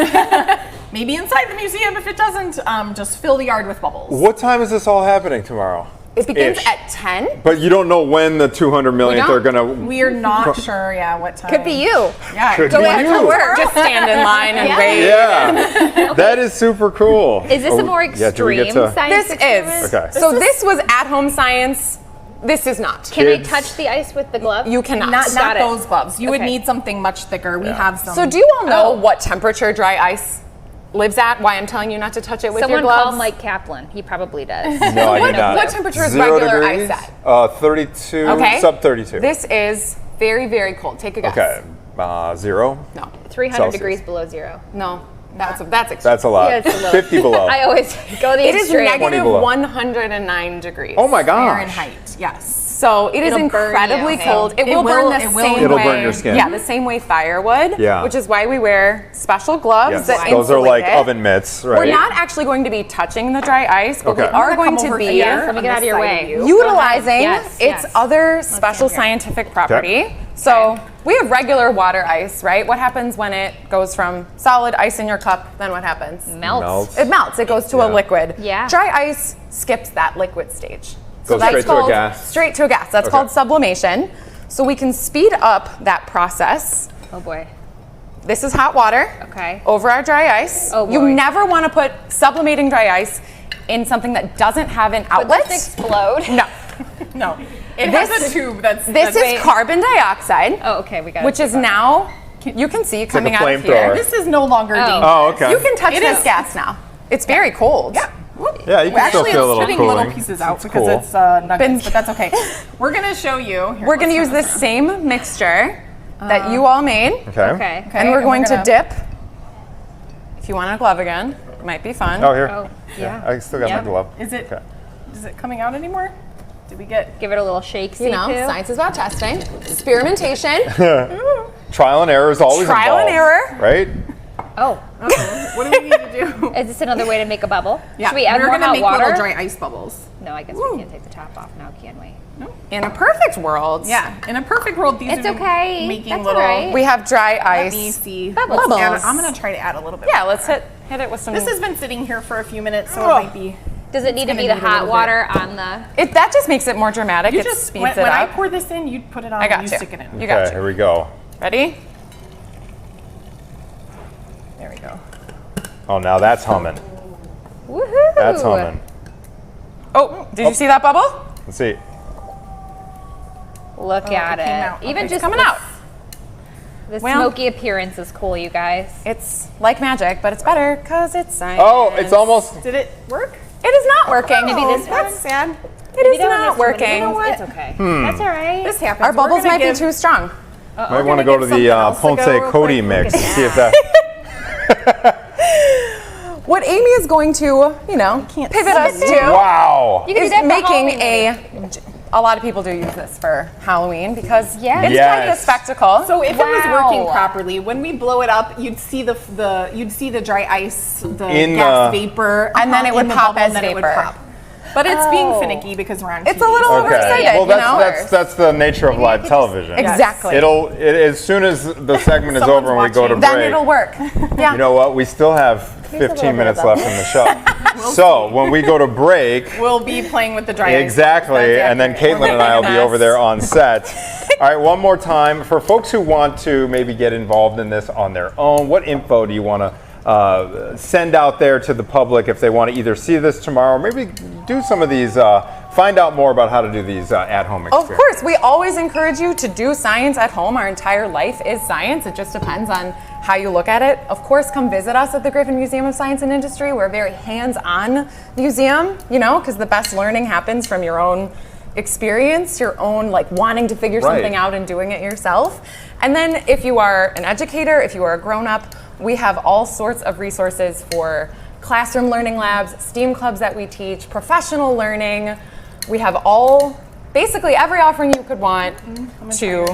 Maybe inside the museum if it doesn't, just fill the yard with bubbles. What time is this all happening tomorrow? It begins Ish. at 10. But you don't know when the 200 millionth are don't. gonna. We're not sure, what time. Could be you. Yeah. Could don't be have to you. come We're just stand in line and Yeah. wait. Yeah, that is super cool. Is this a more yeah, do we extreme get to- science This experiment? is. Okay. So this was at-home science. This is not. Can I Kids. touch the ice with the glove? You cannot. Not Got it. those bubs. You would Okay. need something much thicker. We have some. So do you all know what temperature dry ice lives at? Why I'm telling you not to touch it with Someone your gloves? call Mike Kaplan. He probably does. No, I do not. What temperature is 0 regular degrees, ice at? 32, Okay. sub 32. This is very, very cold. Take a guess. Okay, 0. No. 300 Celsius. degrees below zero. No. That's extreme. That's a lot. Yeah, it's a little. 50 below. I always go the It is extreme. 20 below. negative 109 degrees. Oh my gosh. Fahrenheit. Yes. So it is It'll burn incredibly you. cold. It, It will burn will- the it will. same It'll way. burn your skin. Yeah, the same way fire would. Yeah. Which is why we wear special gloves Yes, that those are like insulate it. oven mitts, right? We're not actually going to be touching the dry ice, but we Okay. are I'm going gonna to come be over here. Let me get out of your way. utilizing Yes, its yes. other special scientific property. So we have regular water ice, right? What happens when it goes from solid ice in your cup? Then what happens? Melts. It melts. It goes to a Yeah. liquid. Yeah. Dry ice skips that liquid stage. Goes that's straight to a called- gas. Straight to a gas. That's Okay. called sublimation. So we can speed up that process. Oh boy. This is hot water. Okay. Over our dry ice. Oh, You boy. never want to put sublimating dry ice in something that doesn't have an Would outlet. this explode? No. No. It has a tube that's. This is carbon dioxide. Oh, okay, we got it. Which is now, you can see coming like a out of here. This is no longer dangerous. Oh, okay. You can touch this gas now. It's very cold. Yeah. Yeah, you can still Actually, feel a it's little spitting cooling. little pieces out because cool. it's nuggets, but that's okay. We're gonna show you. Here, We're going to let's use turn this same mixture that you all made. Okay. Okay. And we're going to gonna- dip. If you want a glove again, it might be fun. Oh, here. Oh, yeah. I still got my glove. Is it? Okay. Is it coming out anymore? Did we get? Give it a little shake. You know, science is about testing, experimentation, Trial and error is always Trial and involved, error. right? Oh, What do we need to do? is this another way to make a bubble? Yeah, Should we add we're more gonna hot make water? little dry ice bubbles. No, I guess we can't take the top off now, can we? In a perfect world. Yeah, in a perfect world, these It's are okay. making That's little. all right. We have dry Let me ice. see. Bubbles. I'm gonna try to add a little bit. Yeah, let's hit it with some. This has been sitting here for a few minutes, so it might be. Does it need to gonna be the need a hot little water on the? That just makes it more dramatic. You It just speeds when it I up. pour this in, you put it on. I got and you. you stick it in. You got Okay, you. here we go. Ready? There we go. Oh, now that's humming. Woohoo! That's humming. Oh, did you see that bubble? Let's see. Look at it came it. out. Even Okay, just coming the- out. The Well- smoky appearance is cool, you guys. It's like magic, but it's better because it's science. Oh, it's almost. Did it work? It is not working. Maybe this one? That's sad. It is that one not has too many working. bubbles. It's okay. That's all right. This happens. Our We're bubbles gonna might be give- too strong. Might want to go to give the something else to Ponce go real Cody quick. mix Look to at see if that. What Amy is going to, pivot us to Wow. You can is do that for making Halloween. a lot of people do use this for Halloween because Yes. it's kind of a Yes. spectacle. So if it was Wow. working properly, when we blow it up, you'd see the dry ice, the In gas the- vapor, And then it would in the pop bubble, as and then it would vapor. pop. But it's being Oh. finicky because we're on It's TV. a little overexcited, Well, you know? that's the nature of live television. Exactly. As soon as the segment is Someone's over and we go to watching. break. Then it'll work. Yeah. You know what? We still have 15 minutes left in the show. So when we go to break, We'll be playing with the dry ice. exactly, That's and then accurate. Caitlin and I will be over there on set. All right, one more time. For folks who want to maybe get involved in this on their own, what info do you want to send out there to the public if they want to either see this tomorrow or maybe do some of these, find out more about how to do these at-home Of experiences? course, we always encourage you to do science at home. Our entire life is science. It just depends on how you look at it. Of course, come visit us at the Griffin Museum of Science and Industry. We're a very hands-on museum, because the best learning happens from your own experience, your own wanting to figure Right. something out and doing it yourself. And then if you are an educator, if you are a grown-up, we have all sorts of resources for classroom learning labs, STEAM clubs that we teach, professional learning. We have basically every offering you could want to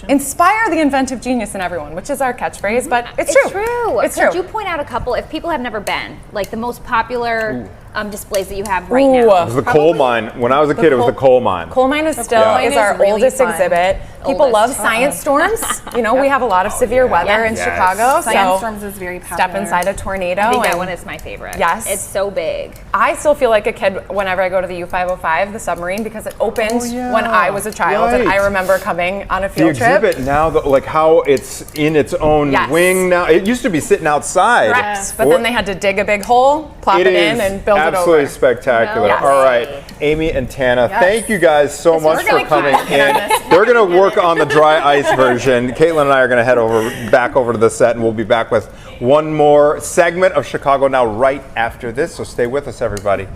inspire the inventive genius in everyone, which is our catchphrase, but it's true. It's true. Could you point out a couple, if people have never been, like the most popular displays that you have right Ooh. now? It was the coal mine. When I was a kid, it was the coal mine. Coal mine is still coal mine is our is really oldest fun. exhibit. People Oldest. love science storms. We have a lot of severe weather in Yes. Chicago, Science so storms is very popular. step inside a tornado. I think that and one is my favorite. Yes. It's so big. I still feel like a kid whenever I go to the U505, the submarine, because it opened yeah. when I was a child, and I Right. remember coming on a The field trip. exhibit now, how it's in its own Yes. wing now. It used to be sitting outside. Correct. But then they had to dig a big hole, plop it in, and build it over. absolutely spectacular. Yes. All right, Amy and Tana, thank you guys so much for gonna keep coming working on in. this. They're going to work on the dry ice version. Caitlin and I are going to head back over to the set, and we'll be back with one more segment of Chicago Now right after this. So stay with us, everybody.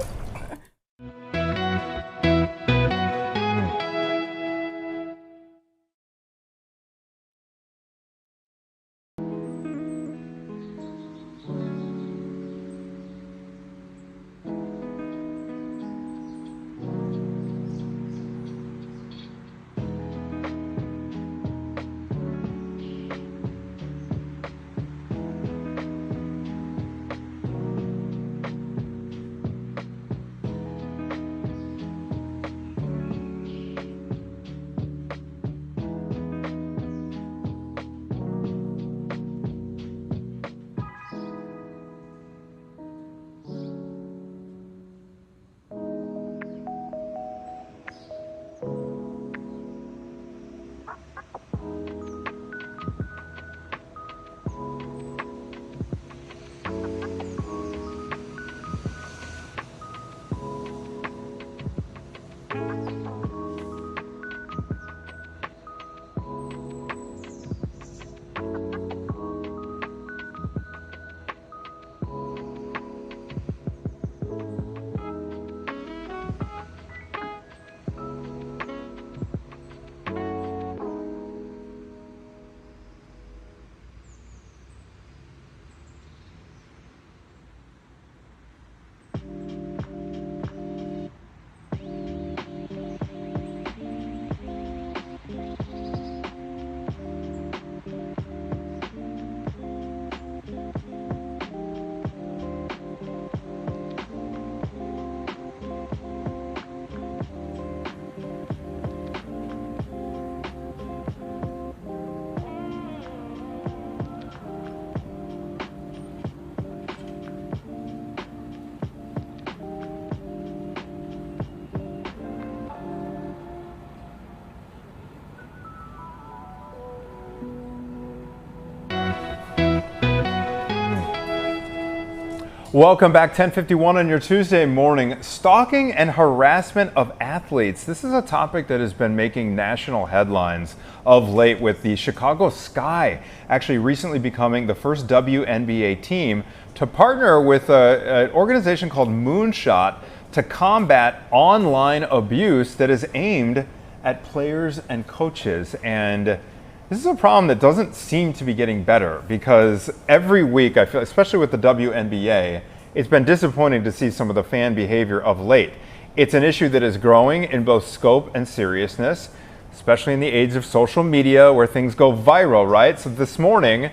Welcome back, 10:51 on your Tuesday morning. Stalking and harassment of athletes. This is a topic that has been making national headlines of late, with the Chicago Sky actually recently becoming the first WNBA team to partner with an organization called Moonshot to combat online abuse that is aimed at players and coaches. And this is a problem that doesn't seem to be getting better, because every week, I feel, especially with the WNBA, it's been disappointing to see some of the fan behavior of late. It's an issue that is growing in both scope and seriousness, especially in the age of social media where things go viral, right? So this morning,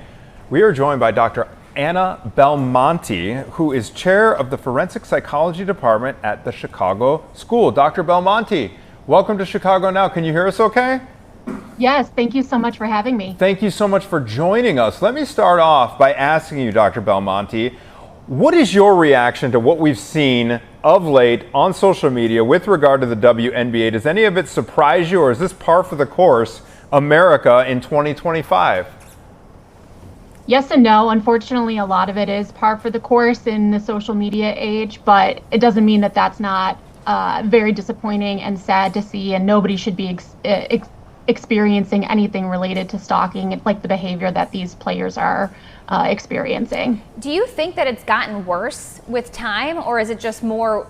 we are joined by Dr. Anna Belmonte, who is chair of the Forensic Psychology Department at the Chicago School. Dr. Belmonte, welcome to Chicago Now. Can you hear us okay? Yes, thank you so much for having me. Thank you so much for joining us. Let me start off by asking you, Dr. Belmonte, what is your reaction to what we've seen of late on social media with regard to the WNBA? Does any of it surprise you, or is this par for the course, America in 2025? Yes and no. Unfortunately, a lot of it is par for the course in the social media age, but it doesn't mean that that's not very disappointing and sad to see, and nobody should be experiencing anything related to stalking, like the behavior that these players are experiencing. Do you think that it's gotten worse with time, or is it just more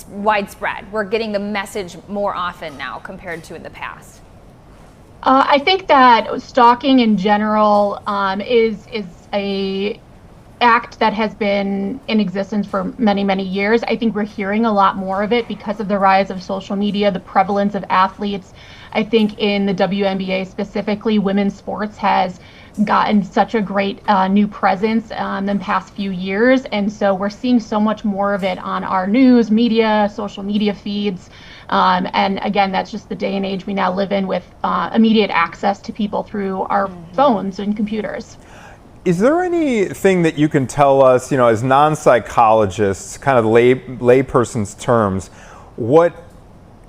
widespread? We're getting the message more often now compared to in the past. I think that stalking in general is a act that has been in existence for many, many years. I think we're hearing a lot more of it because of the rise of social media, the prevalence of athletes. I think in the WNBA specifically, women's sports has gotten such a great new presence in the past few years. And so we're seeing so much more of it on our news, media, social media feeds. And again, that's just the day and age we now live in, with immediate access to people through our phones and computers. Is there anything that you can tell us, as non-psychologists, kind of layperson's terms, what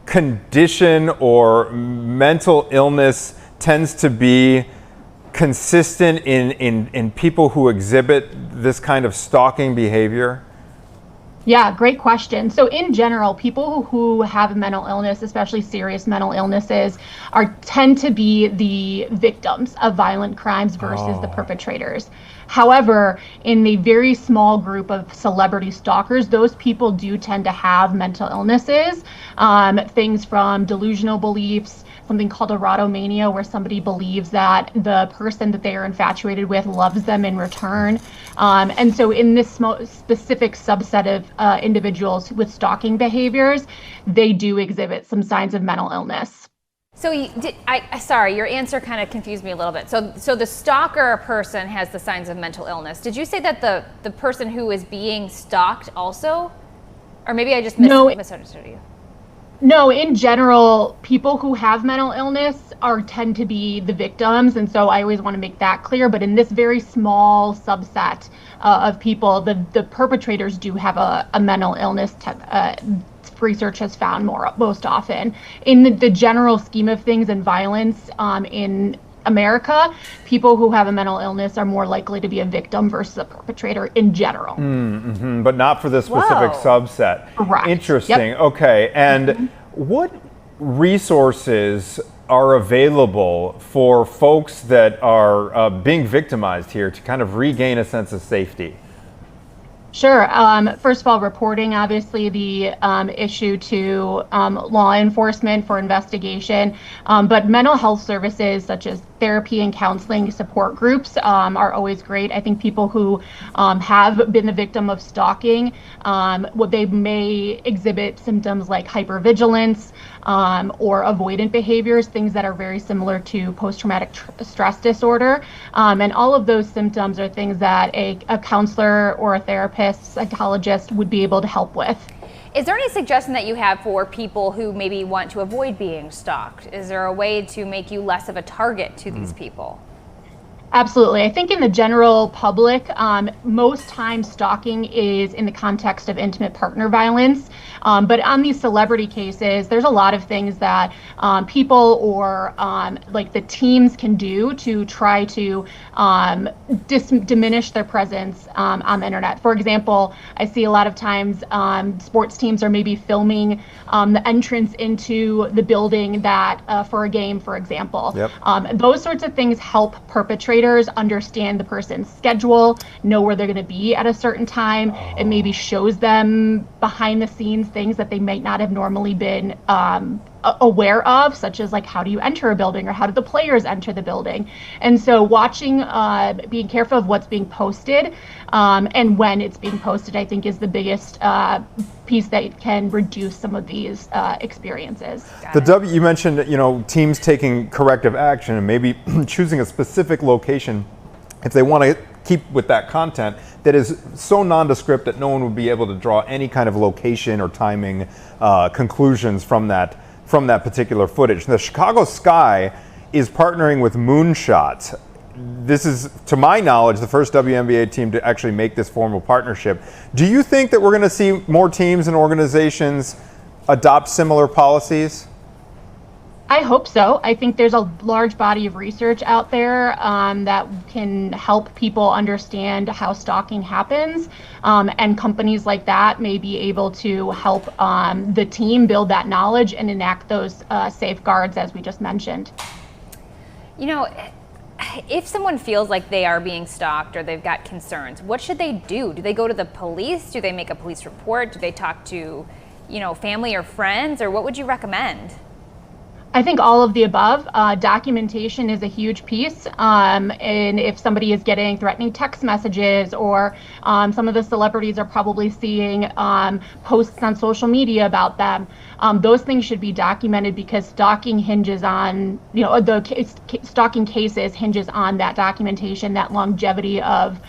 condition or mental illness tends to be consistent in people who exhibit this kind of stalking behavior? Yeah, great question. So in general, people who have a mental illness, especially serious mental illnesses, tend to be the victims of violent crimes versus the perpetrators. However, in the very small group of celebrity stalkers, those people do tend to have mental illnesses, things from delusional beliefs, something called erotomania, where somebody believes that the person that they are infatuated with loves them in return. And so in this specific subset of individuals with stalking behaviors, they do exhibit some signs of mental illness. So sorry, your answer kind of confused me a little bit. So the stalker person has the signs of mental illness. Did you say that the person who is being stalked also? Or maybe I just misunderstood you. No, in general, people who have mental illness tend to be the victims, and so I always want to make that clear. But in this very small subset of people, the perpetrators do have a mental illness. Research has found most often. In the general scheme of things and violence in America, people who have a mental illness are more likely to be a victim versus a perpetrator in general. But not for this specific subset. Correct. Interesting. Yep. Okay. And what resources are available for folks that are being victimized here to kind of regain a sense of safety? Sure. First of all, reporting, obviously, the issue to law enforcement for investigation. But mental health services such as therapy and counseling support groups are always great. I think people who have been the victim of stalking, they may exhibit symptoms like hypervigilance or avoidant behaviors, things that are very similar to post-traumatic stress disorder. And all of those symptoms are things that a counselor or a therapist, psychologist would be able to help with. Is there any suggestion that you have for people who maybe want to avoid being stalked? Is there a way to make you less of a target to these people? Absolutely. I think in the general public, most times stalking is in the context of intimate partner violence. But on these celebrity cases, there's a lot of things that people or like the teams can do to try to diminish their presence on the internet. For example, I see a lot of times sports teams are maybe filming the entrance into the building that for a game, for example. Yep. Those sorts of things help perpetrators understand the person's schedule, know where they're going to be at a certain time. It maybe shows them behind the scenes things that they might not have normally been aware of, such as like how do you enter a building or how do the players enter the building. And so watching, being careful of what's being posted and when it's being posted, I think is the biggest piece that can reduce some of these experiences. You mentioned, teams taking corrective action and maybe choosing a specific location if they want to keep with that content that is so nondescript that no one would be able to draw any kind of location or timing conclusions from that particular footage. The Chicago Sky is partnering with Moonshot. This is, to my knowledge, the first WNBA team to actually make this formal partnership. Do you think that we're going to see more teams and organizations adopt similar policies? I hope so. I think there's a large body of research out there that can help people understand how stalking happens, and companies like that may be able to help the team build that knowledge and enact those safeguards as we just mentioned. If someone feels like they are being stalked or they've got concerns, what should they do? Do they go to the police? Do they make a police report? Do they talk to, family or friends? Or what would you recommend? I think all of the above. Documentation is a huge piece. And if somebody is getting threatening text messages or some of the celebrities are probably seeing posts on social media about them, those things should be documented because stalking hinges on, stalking cases hinges on that documentation, that longevity of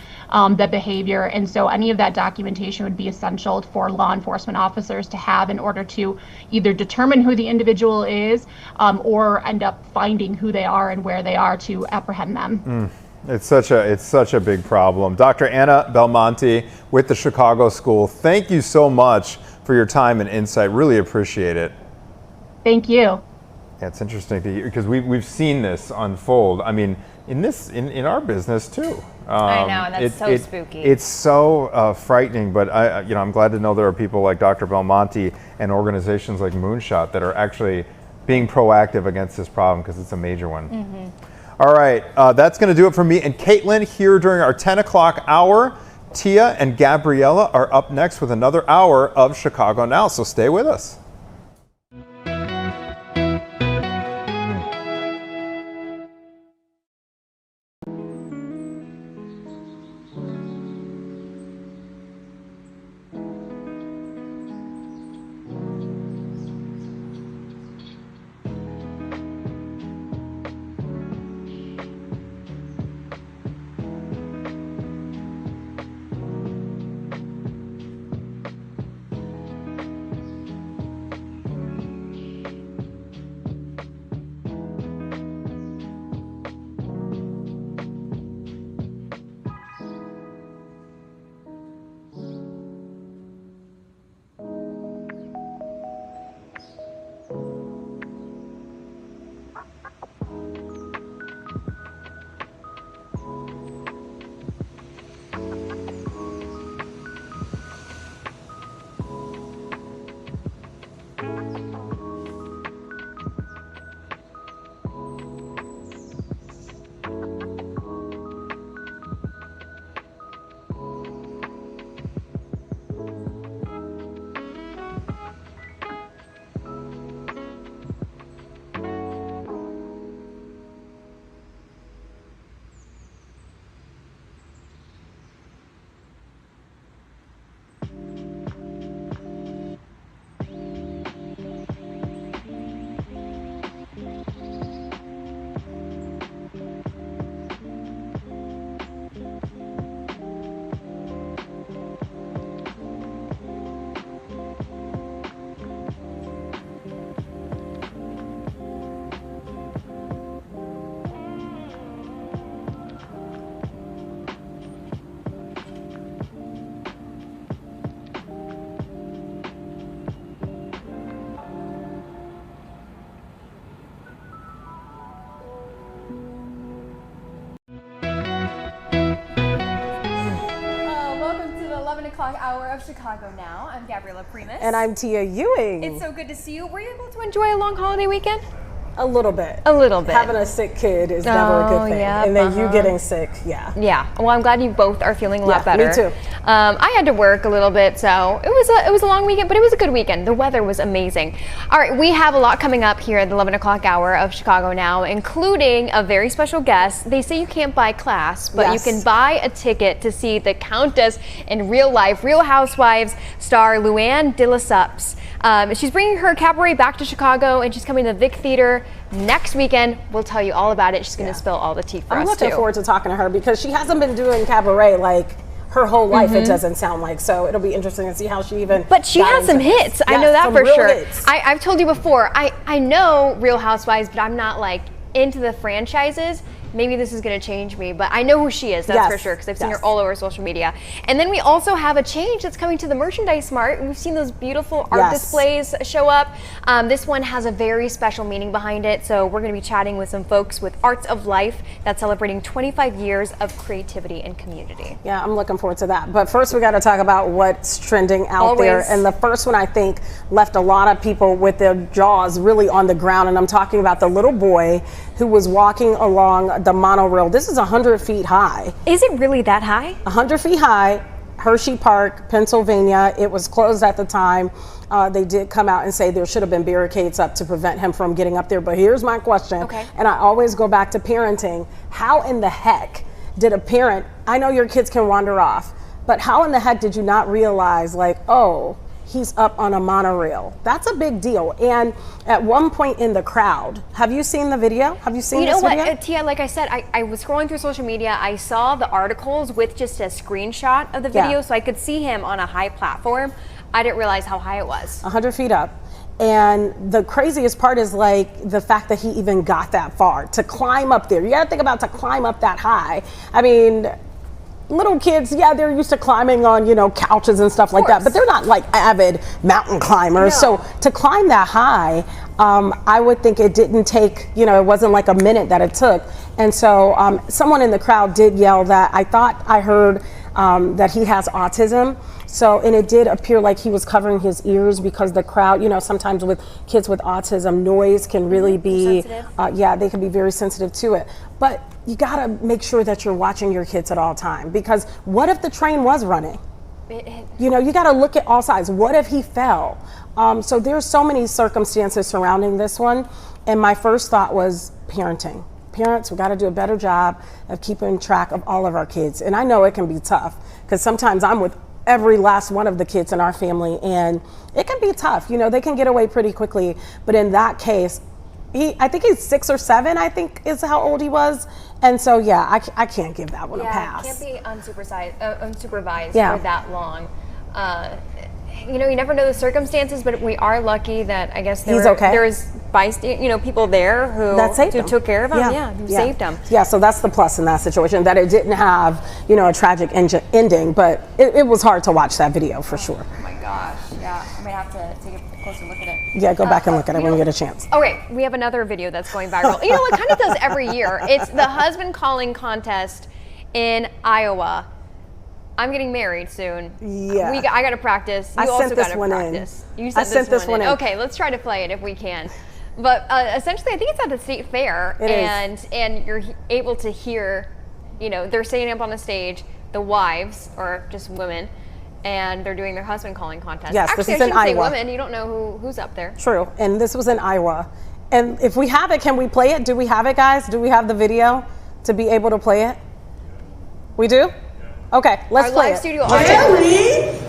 the behavior. And so any of that documentation would be essential for law enforcement officers to have in order to either determine who the individual is or end up finding who they are and where they are to apprehend them. It's such a big problem. Dr. Anna Belmonte with the Chicago School, thank you so much for your time and insight. Really appreciate it. Thank you. Yeah, it's interesting to hear because we've seen this unfold. I mean, in our business too. I know, and that's so spooky. It's so frightening, but I'm glad to know there are people like Dr. Belmonte and organizations like Moonshot that are actually being proactive against this problem because it's a major one. Mm-hmm. All right, that's going to do it for me and Caitlin here during our 10 o'clock hour. Tia and Gabriella are up next with another hour of Chicago Now, so stay with us. o'clock hour of Chicago Now. I'm Gabriella Primus. And I'm Tia Ewing. It's so good to see you. Were you able to enjoy a long holiday weekend? A little bit. A little bit. Having a sick kid is never a good thing. Yeah, and then you getting sick, yeah. Yeah. Well, I'm glad you both are feeling a lot better. Me too. I had to work a little bit, so it was a long weekend, but it was a good weekend. The weather was amazing. All right, we have a lot coming up here at the 11 o'clock hour of Chicago Now, including a very special guest. They say you can't buy class, but you can buy a ticket to see the Countess in real life. Real Housewives star Luann de Lesseps. She's bringing her cabaret back to Chicago, and she's coming to the Vic Theater next weekend. We'll tell you all about it. She's going to spill all the tea for us, I'm looking forward to talking to her because she hasn't been doing cabaret like her whole life, it doesn't sound like. So it'll be interesting to see how she even. But she has some hits. I know that for sure. I've told you before, I know Real Housewives, but I'm not like into the franchises. Maybe this is going to change me, but I know who she is, that's for sure, because I've seen her all over social media. And then we also have a change that's coming to the merchandise mart. We've seen those beautiful art displays show up. This one has a very special meaning behind it, so we're going to be chatting with some folks with Arts of Life that's celebrating 25 years of creativity and community. Yeah, I'm looking forward to that. But first we got to talk about what's trending out there. And the first one, I think, left a lot of people with their jaws really on the ground. And I'm talking about the little boy who was walking along the monorail. This is 100 feet high. Is it really that high? 100 feet high, Hershey Park, Pennsylvania. It was closed at the time. They did come out and say there should have been barricades up to prevent him from getting up there. But here's my question, and I always go back to parenting. How in the heck did a parent, I know your kids can wander off, but how in the heck did you not realize, like, oh, he's up on a monorail? That's a big deal. And at one point in the crowd, have you seen the video? Have you seen this video? You know what, Tia, like I said, I was scrolling through social media. I saw the articles with just a screenshot of the video, so I could see him on a high platform. I didn't realize how high it was. 100 feet up. And the craziest part is like the fact that he even got that far to climb up there. You gotta think about to climb up that high. I mean, little kids, they're used to climbing on, couches and stuff like that, but they're not like avid mountain climbers. No. So to climb that high, I would think it didn't take, it wasn't like a minute that it took. And so someone in the crowd did yell that I thought I heard that he has autism. So, and it did appear like he was covering his ears because the crowd, sometimes with kids with autism, noise can really be, they can be very sensitive to it. But you gotta make sure that you're watching your kids at all time, because what if the train was running? You gotta look at all sides. What if he fell? So there's so many circumstances surrounding this one. And my first thought was parenting. Parents, we gotta do a better job of keeping track of all of our kids. And I know it can be tough, because sometimes I'm with every last one of the kids in our family, and it can be tough. They can get away pretty quickly. But in that case, I think he's 6 or 7, I think is how old he was. And so, I can't give that one a pass. It can't be unsupervised for that long. You never know the circumstances, but we are lucky that I guess there's people there who took care of him, who saved him. Yeah, so that's the plus in that situation, that it didn't have, a tragic ending, but it was hard to watch that video for sure. Oh my gosh, yeah, I might have to take a closer look at it. Yeah, go back and look at it when you get a chance. Okay, we have another video that's going viral. It kind of does every year. It's the husband calling contest in Iowa. I'm getting married soon. Yeah. I got to practice. You also got to practice. You sent this one in. Okay, let's try to play it if we can. But essentially, I think it's at the state fair, and you're able to hear, they're sitting up on the stage, the wives, or just women, and they're doing their husband calling contest. Yes, actually, this is in Iowa. I shouldn't say women. You don't know who's up there. True, and this was in Iowa. And if we have it, can we play it? Do we have it, guys? Do we have the video to be able to play it? We do? Okay, let's play it. Studio Gary!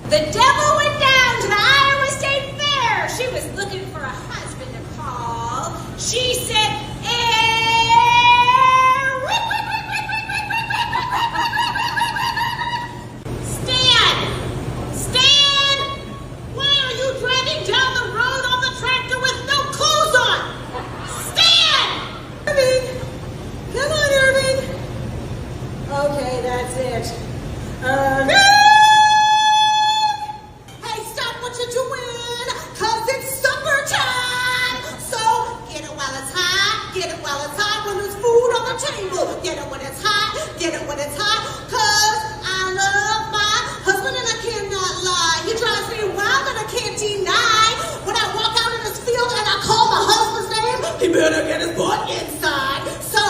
The devil went down to the Iowa State Fair. She was looking for a husband to call. She said, Stan, why are you driving down the road on the tractor with no clothes on? Stan! table. Get it when it's hot, get it when it's hot, cause I love my husband and I cannot lie. He drives me wild and I can't deny. When I walk out in this field and I call my husband's name, he better get his butt inside. So,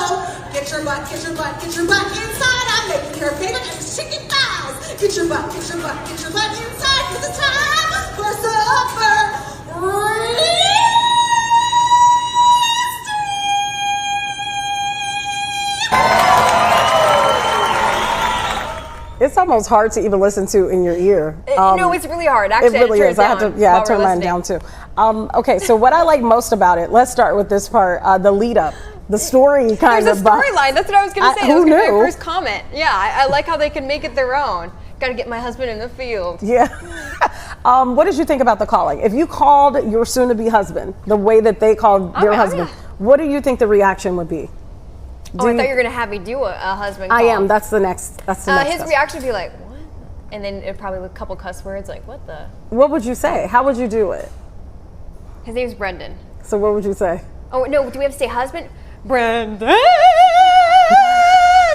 get your butt, get your butt, get your butt inside. I'm making your favorite chicken thighs. Get your butt, get your butt, get your butt inside. Cause it's time for supper. It's almost hard to even listen to in your ear. No, it's really hard. Actually, it really is. I have to, I turn mine down too. Okay, so what I like most about it, let's start with this part, the lead up. The story kind There's of. There's a storyline. That's what I was going to say. That was knew? my first comment. Yeah, I like how they can make it their own. Got to get my husband in the field. Yeah. What did you think about the calling? If you called your soon-to-be husband the way that they called their husband, what do you think the reaction would be? I thought you were going to have me do a husband call. I am. That's the next. That's the next. His reaction would be like, what? And then it probably a couple cuss words like, what the? What would you say? How would you do it? His name's Brendan. So what would you say? Oh, no. Do we have to say husband? Brendan!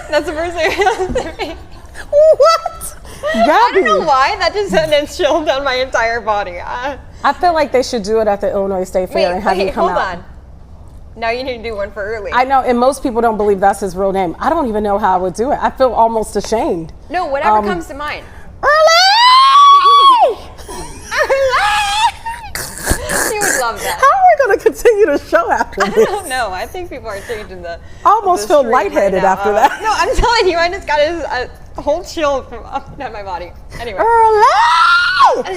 That's the first thing I have to say. What? Gabby. I don't know why. That just sent a chill down my entire body. I feel like they should do it at the Illinois State Fair and have you come out. Hold on. Now you need to do one for Early. I know, and most people don't believe that's his real name. I don't even know how I would do it. I feel almost ashamed. No, whatever comes to mind. Early! You would love that. How are we going to continue the show after this? I don't know. I think people are changing the. I almost feel lightheaded after that. No, I'm telling you, I just got a whole chill from up and down my body. Anyway. Early!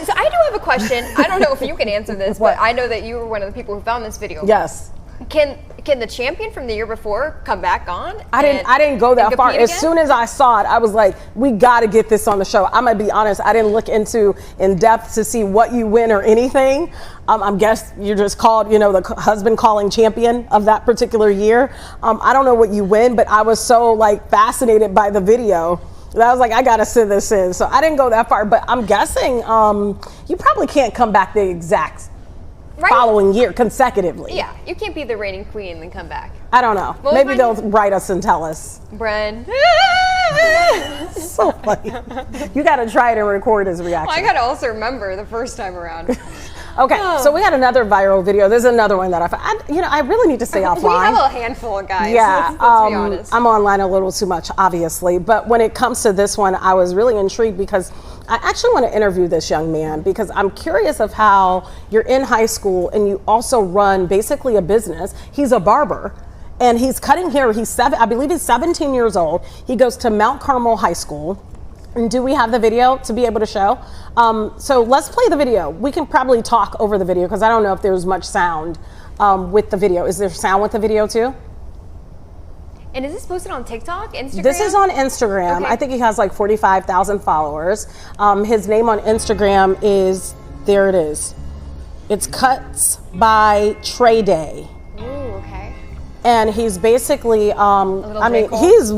So I do have a question. I don't know if you can answer this, but I know that you were one of the people who found this video. Yes. Can the champion from the year before come back on? I didn't go that far. As soon as I saw it, I was like, we got to get this on the show. I'm gonna be honest, I didn't look in depth to see what you win or anything. I guess you're just called, the husband calling champion of that particular year. I don't know what you win, but I was so fascinated by the video that I was like, I gotta send this in. So I didn't go that far, but I'm guessing you probably can't come back the exact following year consecutively. Yeah, you can't be the reigning queen and then come back. I don't know. Maybe they'll write us and tell us. Bren. So funny. You got to try it and record his reaction. Well, I got to also remember the first time around. Okay, so we had another viral video. There's another one that I really need to stay offline. We have a handful of guys. Yeah, let's be honest. I'm online a little too much, obviously. But when it comes to this one, I was really intrigued because I actually want to interview this young man because I'm curious of how you're in high school and you also run basically a business. He's a barber. And he's cutting hair. I believe he's 17 years old. He goes to Mount Carmel High School. And do we have the video to be able to show? So let's play the video. We can probably talk over the video because I don't know if there's much sound with the video. Is there sound with the video too? And is this posted on TikTok, Instagram? This is on Instagram. Okay. I think he has 45,000 followers. His name on Instagram is, there it is. It's Cuts by Trey Day. And he's basically, he is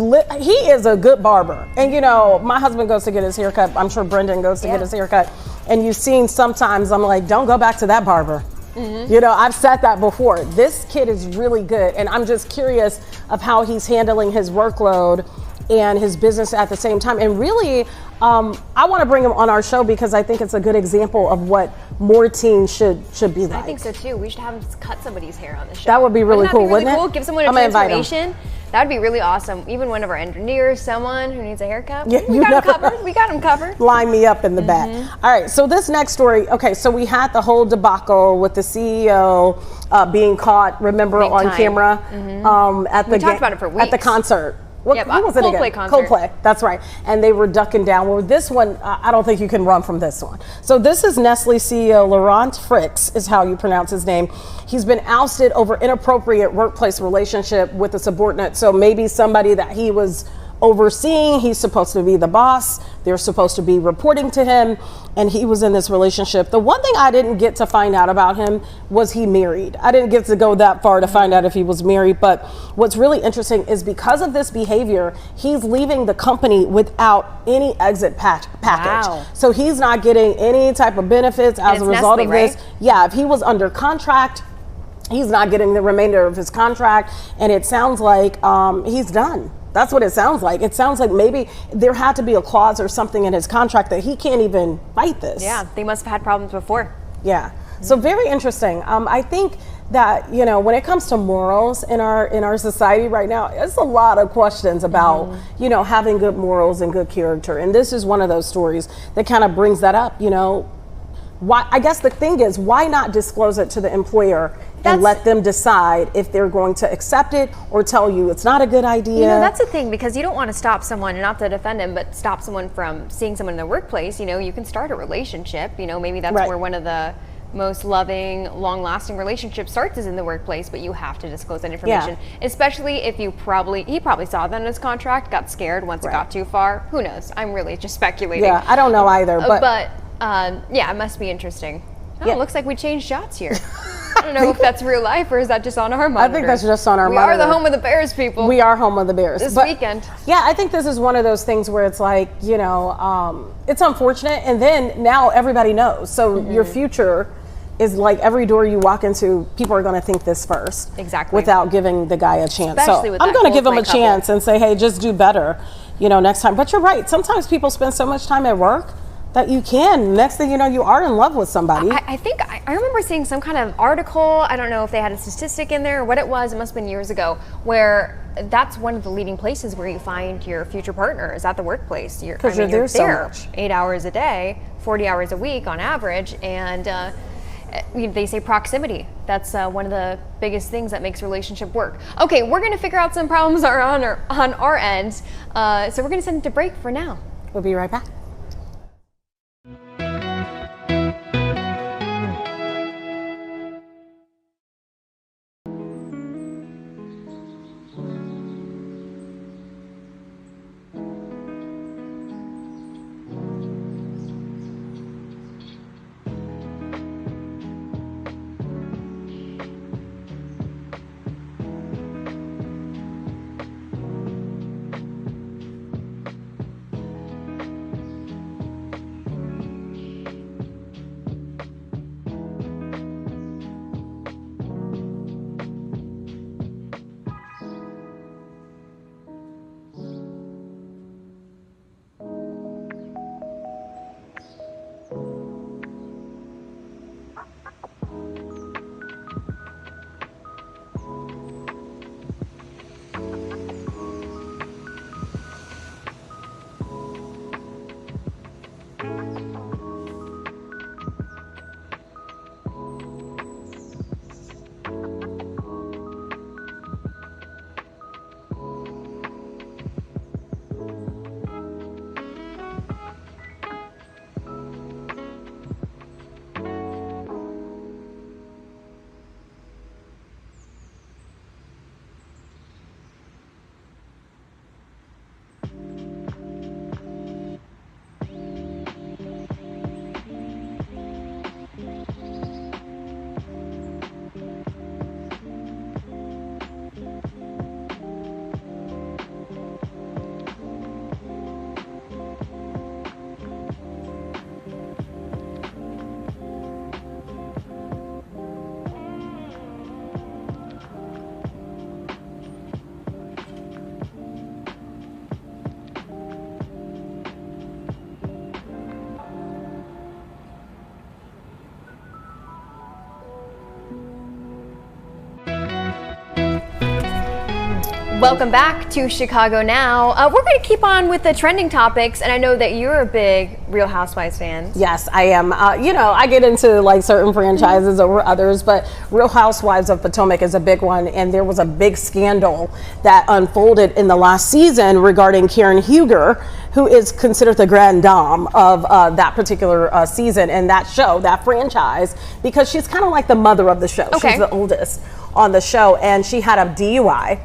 a good barber. And my husband goes to get his haircut. I'm sure Brendan goes to get his haircut. And you've seen sometimes, I'm like, don't go back to that barber. Mm-hmm. I've said that before. This kid is really good. And I'm just curious of how he's handling his workload and his business at the same time. And really, I want to bring him on our show because I think it's a good example of what more teens should be like. I think so too. We should have him cut somebody's hair on the show. That would be really cool, wouldn't it? Give someone a transformation. That would be really awesome. Even one of our engineers, someone who needs a haircut. Yeah, we got him covered. We got him covered. Line me up in the back. All right, so this next story, so we had the whole debacle with the CEO being caught, remember, on camera at we talked about it for weeks. At the concert. Who was it Coldplay again? concert. Coldplay, that's right. And they were ducking down. Well, this one, I don't think you can run from this one. So this is Nestle CEO Laurent Fricks, is how you pronounce his name. He's been ousted over inappropriate workplace relationship with a subordinate. So maybe somebody that he was overseeing, he's supposed to be the boss. They're supposed to be reporting to him. And he was in this relationship. The one thing I didn't get to find out about him was he married. I didn't get to go that far to find out if he was married. But what's really interesting is because of this behavior, he's leaving the company without any exit package. Wow. So he's not getting any type of benefits as a result of this. Yeah, if he was under contract, he's not getting the remainder of his contract, and it sounds like he's done. That's what it sounds like. It sounds like maybe there had to be a clause or something in his contract that he can't even fight this. Yeah, they must have had problems before. Yeah. So very interesting. I think that, you know, when it comes to morals in our society right now, there's a lot of questions about, you know, having good morals and good character. And this is one of those stories that kind of brings that up, you know. Why? I guess the thing is, why not disclose it to the employer and let them decide if they're going to accept it or tell you it's not a good idea? You know, that's the thing, because you don't want to stop someone, not to defend him, but stop someone from seeing someone in the workplace. You know, you can start a relationship. You know, maybe that's where one of the most loving, long-lasting relationships starts is in the workplace, but you have to disclose that information, especially if he probably saw that in his contract, got scared once it got too far. Who knows? I'm really just speculating. Yeah, I don't know either, but yeah, it must be interesting. Oh, it looks like we changed shots here. I don't know if that's real life or is that just on our monitor. I think that's just on our monitor. We are the home of the Bears, people. We are home of the Bears. This weekend. Yeah, I think this is one of those things where it's like, you know, it's unfortunate, and then now everybody knows. So your future is like every door you walk into, people are going to think this first. Exactly. Without giving the guy a chance. Especially so I'm going to give him a chance and say, hey, just do better, you know, next time. But you're right. Sometimes people spend so much time at work that you can. Next thing you know, you are in love with somebody. I think I remember seeing some kind of article. I don't know if they had a statistic in there or what it was. It must have been years ago, where that's one of the leading places where you find your future partner is at the workplace. Because you're there so much. 8 hours a day, 40 hours a week on average, and they say proximity. That's one of the biggest things that makes a relationship work. Okay, we're going to figure out some problems are on our end, so we're going to send it to break for now. We'll be right back. Welcome back to Chicago Now. We're going to keep on with the trending topics, and I know that you're a big Real Housewives fan. Yes, I am. You know, I get into like certain franchises over others, but Real Housewives of Potomac is a big one, and there was a big scandal that unfolded in the last season regarding Karen Huger, who is considered the grand dame of that particular season and that show, that franchise, because she's kind of like the mother of the show. Okay. She's the oldest on the show, and she had a DUI.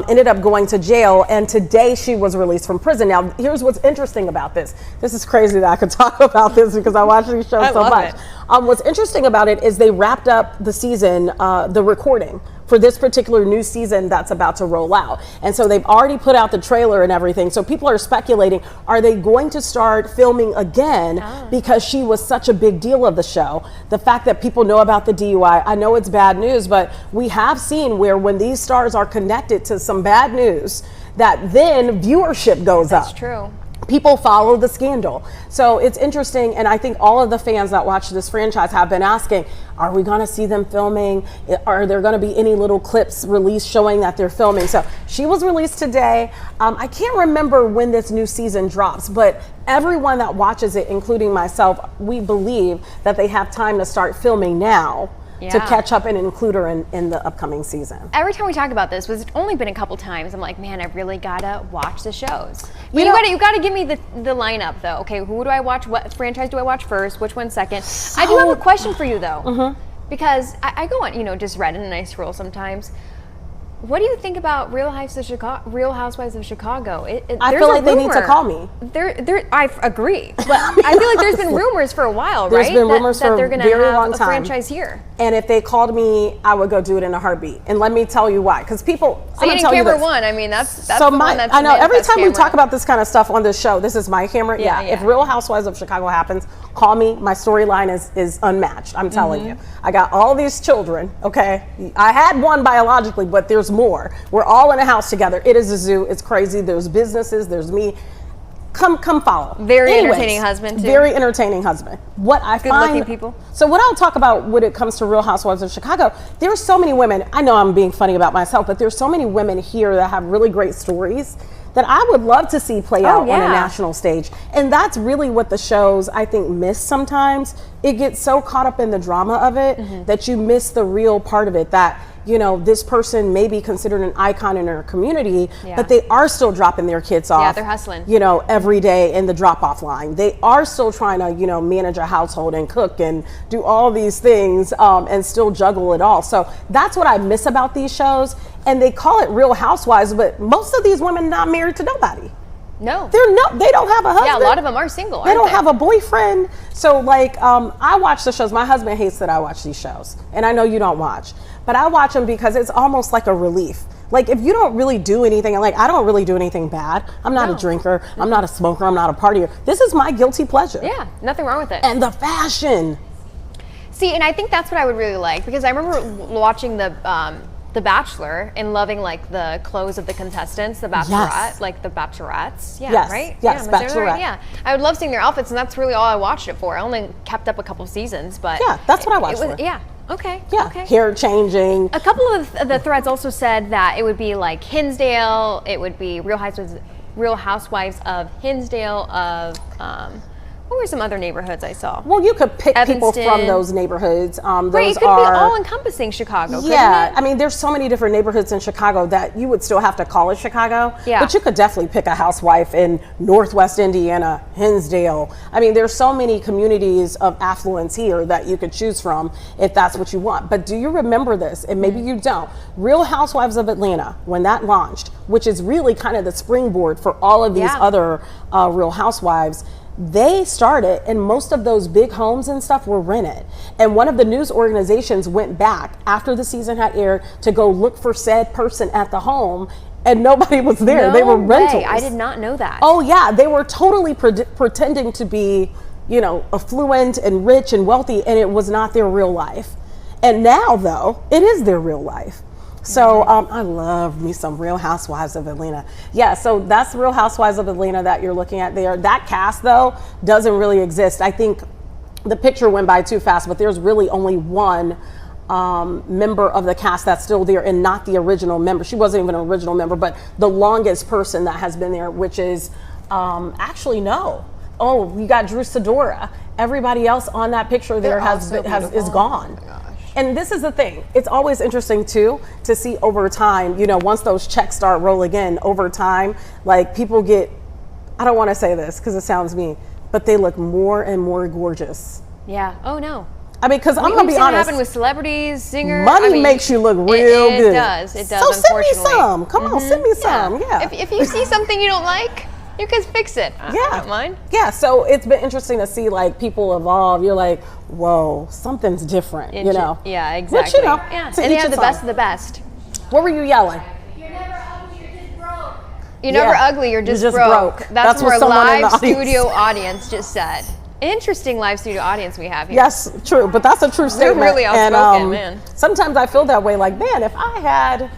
Ended up going to jail, and today she was released from prison. Now, here's what's interesting about this. This is crazy that I could talk about this because I watch these shows so much. What's interesting about it is they wrapped up the season, the recording for this particular new season that's about to roll out. And so they've already put out the trailer and everything. So people are speculating, are they going to start filming again because she was such a big deal of the show? The fact that people know about the DUI, I know it's bad news, but we have seen where when these stars are connected to some bad news, that then viewership goes up. That's true. People follow the scandal. So it's interesting, and I think all of the fans that watch this franchise have been asking, are we going to see them filming? Are there going to be any little clips released showing that they're filming? So she was released today. I can't remember when this new season drops, but everyone that watches it, including myself, we believe that they have time to start filming now. To catch up and include her in the upcoming season. Every time we talk about this, it's only been a couple times, I'm like, man, I really gotta watch the shows. But you gotta give me the lineup though. Okay, who do I watch? What franchise do I watch first? Which one second? I do have a question for you though, because I go on, just Reddit and I scroll sometimes. What do you think about Real Housewives of Chicago? I feel like they need to call me. I agree, but I feel like there's been rumors for a while, right? There's been rumors for that they're a gonna very have long a time. franchise here. And if they called me, I would go do it in a heartbeat. And let me tell you why. Because people, I'm going to tell you this. Camera one, I mean, that's so the one that's I know every time camera. we talk about this kind of stuff on this show, this is my camera. Yeah. If Real Housewives of Chicago happens, call me. My storyline is unmatched. I'm telling you. I got all these children, okay? I had one biologically, but there's more. We're all in a house together. It is a zoo. It's crazy. There's businesses. There's me. Come follow. Very entertaining husband too. Very entertaining husband. What I Good find, looking people. So what I'll talk about when it comes to Real Housewives of Chicago, there's so many women, I know I'm being funny about myself, but there's so many women here that have really great stories that I would love to see play out on a national stage. And that's really what the shows, I think, miss sometimes. It gets so caught up in the drama of it that you miss the real part of it, that this person may be considered an icon in their community, but they are still dropping their kids off. Yeah, they're hustling. Every day in the drop-off line. They are still trying to, manage a household and cook and do all these things and still juggle it all. So that's what I miss about these shows. And they call it Real Housewives, but most of these women not married to nobody. No. They don't have a husband. Yeah, a lot of them are single, They don't have a boyfriend. So I watch the shows. My husband hates that I watch these shows. And I know you don't watch. But I watch them because it's almost like a relief. Like if you don't really do anything, I don't really do anything bad. I'm not a drinker. I'm not a smoker. I'm not a partier. This is my guilty pleasure. Yeah, nothing wrong with it. And the fashion. See, and I think that's what I would really like, because I remember watching The Bachelor and loving the clothes of the contestants, the Bachelorette, the Bachelorettes. Yeah, right? Yes, yeah, Bachelorette. Right? Yeah. I would love seeing their outfits, and that's really all I watched it for. I only kept up a couple seasons, but yeah, that's what I watched for. Yeah. Okay. Yeah. Okay. Hair changing. A couple of the threads also said that it would be like Hinsdale, it would be Real Housewives of Hinsdale, of what were some other neighborhoods I saw? Well, you could pick people Evanston. from those neighborhoods. Right, it could be all-encompassing Chicago, yeah, couldn't it? I mean, there's so many different neighborhoods in Chicago that you would still have to call it Chicago. Yeah. But you could definitely pick a housewife in Northwest Indiana, Hinsdale. I mean, there's so many communities of affluence here that you could choose from if that's what you want. But do you remember this? And maybe you don't. Real Housewives of Atlanta, when that launched, which is really kind of the springboard for all of these other Real Housewives, they started, and most of those big homes and stuff were rented. And one of the news organizations went back after the season had aired to go look for said person at the home, and nobody was there. No they were way. rentals. I did not know that. Oh yeah, they were totally pretending to be, affluent and rich and wealthy, and it was not their real life. And now, though, it is their real life. So I love me some Real Housewives of Atlanta. Yeah, so that's Real Housewives of Atlanta that you're looking at there. That cast, though, doesn't really exist. I think the picture went by too fast, but there's really only one member of the cast that's still there, and not the original member. She wasn't even an original member, but the longest person that has been there, which is actually no. Oh, you got Drew Sidora. Everybody else on that picture there is gone. And this is the thing. It's always interesting, too, to see over time, once those checks start rolling in over time, people get, I don't want to say this because it sounds mean, but they look more and more gorgeous. Yeah. Oh, no. I mean, because I'm going to be honest. It happen with celebrities, singers. Money makes you look real good. It does. It does, so send me some. Come on, send me some. Yeah. If you see something you don't like, you can fix it. Yeah. I don't mind. Yeah, so it's been interesting to see people evolve. You're like, whoa, something's different, you know? Yeah, exactly. But, you know, yeah. And they have the best of the best. What were you yelling? You're never ugly, you're just broke. You're never ugly, you're just broke. That's what what our live audience. studio audience just said. Interesting live studio audience we have here. Yes, true, but that's a true statement. They're really outspoken, man. Sometimes I feel that way, like, man, if I had,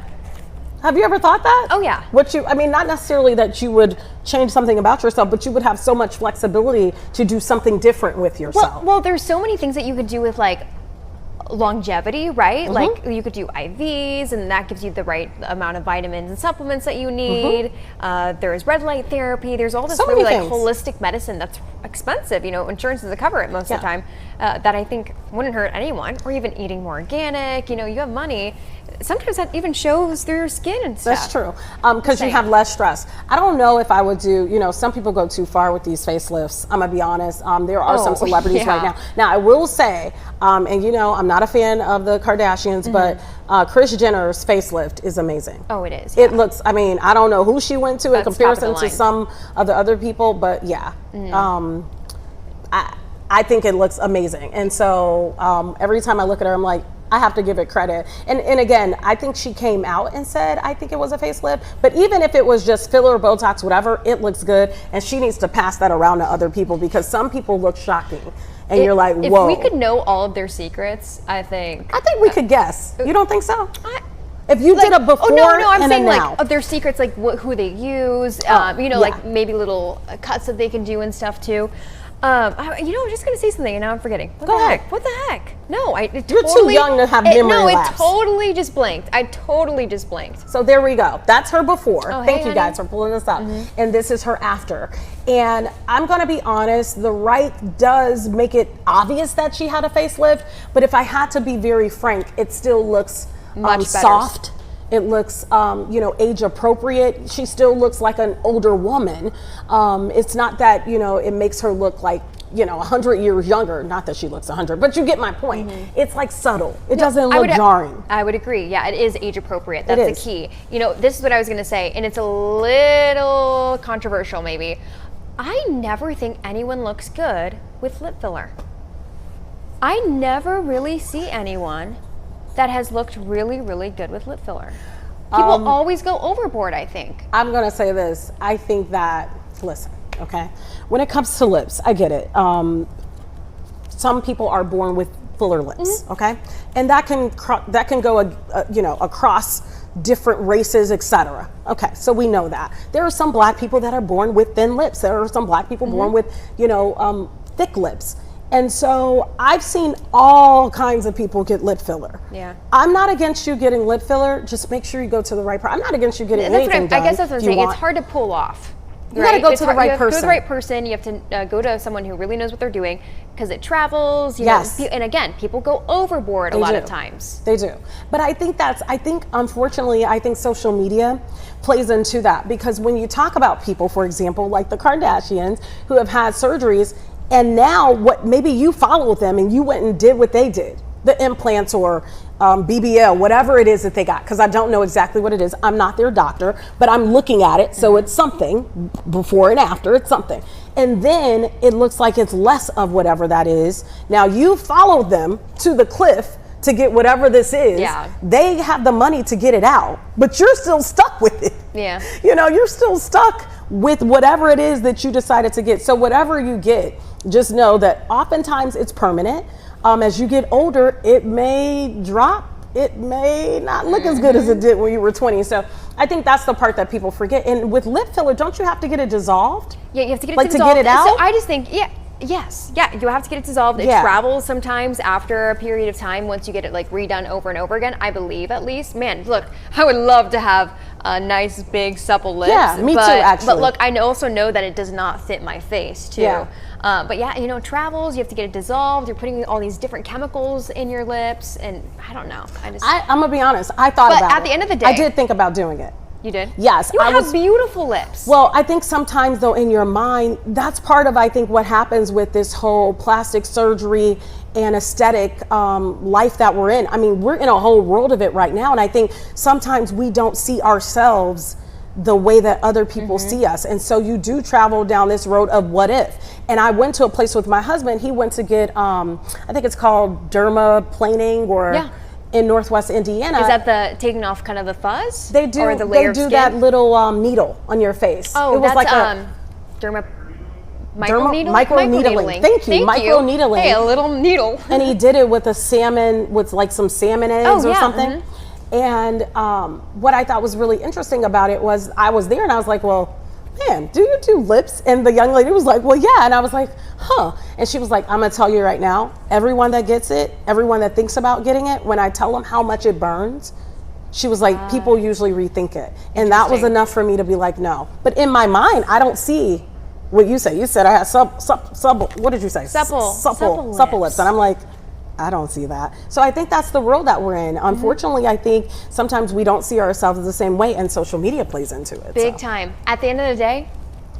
have you ever thought that? Oh yeah. I mean, not necessarily that you would change something about yourself, but you would have so much flexibility to do something different with yourself. Well, there's so many things that you could do with like longevity, right? Like you could do IVs and that gives you the right amount of vitamins and supplements that you need. There's red light therapy. There's all this really like holistic medicine that's expensive. You know, insurance doesn't cover it most of the time. That I think wouldn't hurt anyone. Or even eating more organic. You know, you have money. Sometimes that even shows through your skin and stuff. That's true, because you have less stress. I don't know if I would do, you know, some people go too far with these facelifts. I'm gonna be honest. There are some celebrities right now. Now, I will say, and you know, I'm not a fan of the Kardashians, but Kris Jenner's facelift is amazing. Oh, it is. It looks, I mean, I don't know who she went to in comparison to some of the other people, but yeah. I think it looks amazing. And so every time I look at her, I'm like, I have to give it credit. And again, I think she came out and said, I think it was a facelift. But even if it was just filler, Botox, whatever, it looks good. And she needs to pass that around to other people because some people look shocking. And you're like, whoa. If we could know all of their secrets, I think we could guess. You don't think so? If you did a before I'm and saying a now. like of their secrets, like who they use, you know, like maybe little cuts that they can do and stuff too. You know, I'm just going to say something and now I'm forgetting. Go ahead. What the heck? No, You're too young to have memory lapse. No, it totally just blinked. I totally just blinked. So there we go. That's her before. Oh, Thank you guys for pulling this up. And this is her after. And I'm going to be honest, the right does make it obvious that she had a facelift. But if I had to be very frank, it still looks soft. It looks, you know, age appropriate. She still looks like an older woman. It's not that, you know, it makes her look like, you know, 100 years younger. Not that she looks 100, but you get my point. It's like subtle. It doesn't look jarring. I would agree. Yeah, it is age appropriate. That's the key. You know, this is what I was going to say, and it's a little controversial maybe. I never think anyone looks good with lip filler. I never really see anyone that has looked really, really good with lip filler. People always go overboard, I think. I'm gonna say this. I think that, listen, okay? When it comes to lips, I get it. Some people are born with fuller lips, okay? And that can go, you know, across different races, etc. Okay, so we know that. There are some black people that are born with thin lips. There are some black people born with, you know, thick lips. And so I've seen all kinds of people get lip filler. Yeah. I'm not against you getting lip filler. Just make sure you go to the right person. I'm not against you getting anything done. I guess that's what I'm saying. It's hard to pull off. You gotta go to the right person. You have to go to the right person. You have to go to someone who really knows what they're doing because it travels. You know, and again, people go overboard a lot of times. They do. But I think unfortunately, I think social media plays into that because when you talk about people, for example, like the Kardashians who have had surgeries, and now maybe you followed them and you went and did what they did, the implants or BBL, whatever it is that they got, because I don't know exactly what it is. I'm not their doctor, but I'm looking at it, so it's something. Before and after, it's something. And then it looks like it's less of whatever that is. Now you followed them to the cliff to get whatever this is. Yeah. They have the money to get it out, but you're still stuck with it. Yeah. You know, you're still stuck with whatever it is that you decided to get. So whatever you get, just know that oftentimes it's permanent. As you get older, it may drop. It may not look as good as it did when you were 20. So I think that's the part that people forget. And with lip filler, don't you have to get it dissolved? Yeah, you have to get it dissolved. Like to get it out? So I just think, yes, you have to get it dissolved. It travels sometimes after a period of time once you get it like redone over and over again, I believe at least. Man, look, I would love to have a nice, big, supple lips. Yeah, me too, actually. But look, I also know that it does not fit my face too. Yeah. But yeah, you know, it travels, you have to get it dissolved, you're putting all these different chemicals in your lips, and I don't know. I'm gonna be honest, I thought about it. But at the end of the day, I did think about doing it. You did? Yes. You have beautiful lips. Well, I think sometimes though in your mind, that's part of I think what happens with this whole plastic surgery and aesthetic life that we're in. I mean, we're in a whole world of it right now, and I think sometimes we don't see ourselves the way that other people see us. And so you do travel down this road of what if. And I went to a place with my husband. He went to get, I think it's called dermaplaning or in Northwest Indiana. Is that the taking off kind of the fuzz? They do, or the layer they do of skin? that little needle on your face. Oh, it was that's like a microneedling. Thank you. Microneedling. Hey, a little needle. And he did it with a salmon, with like some salmon eggs or something. And what I thought was really interesting about it was I was there and I was like, well, man, do you do lips? And the young lady was like, well, yeah. And I was like, huh. And she was like, I'm gonna tell you right now, everyone that gets it, everyone that thinks about getting it, when I tell them how much it burns, she was like, people usually rethink it. And that was enough for me to be like, no. But in my mind, I don't see what you say. You said I had what did you say? Supple lips. And I'm like, I don't see that. So I think that's the world that we're in. Unfortunately, I think sometimes we don't see ourselves the same way, and social media plays into it. Big time. At the end of the day,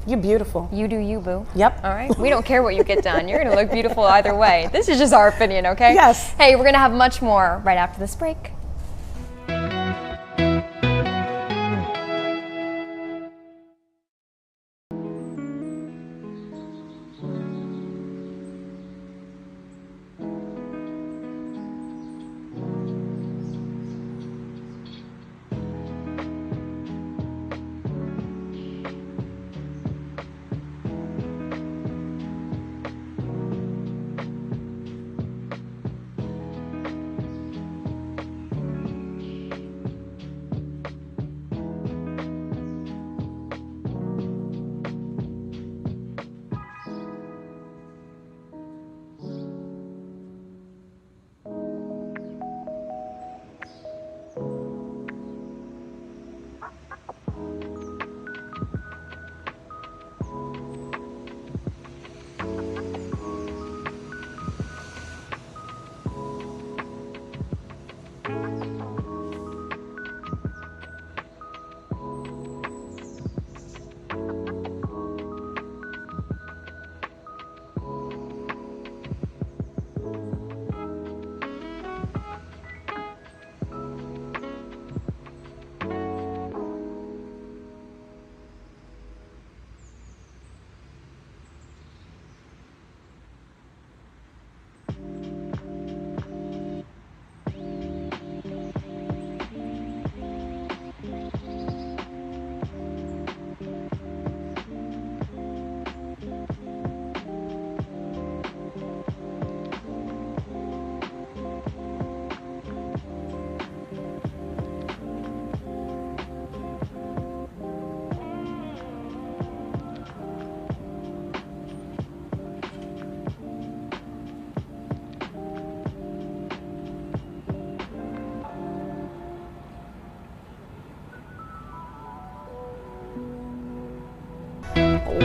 you're beautiful. You do you, boo. Yep. All right. We don't care what you get done. You're going to look beautiful either way. This is just our opinion, okay? Yes. Hey, we're going to have much more right after this break.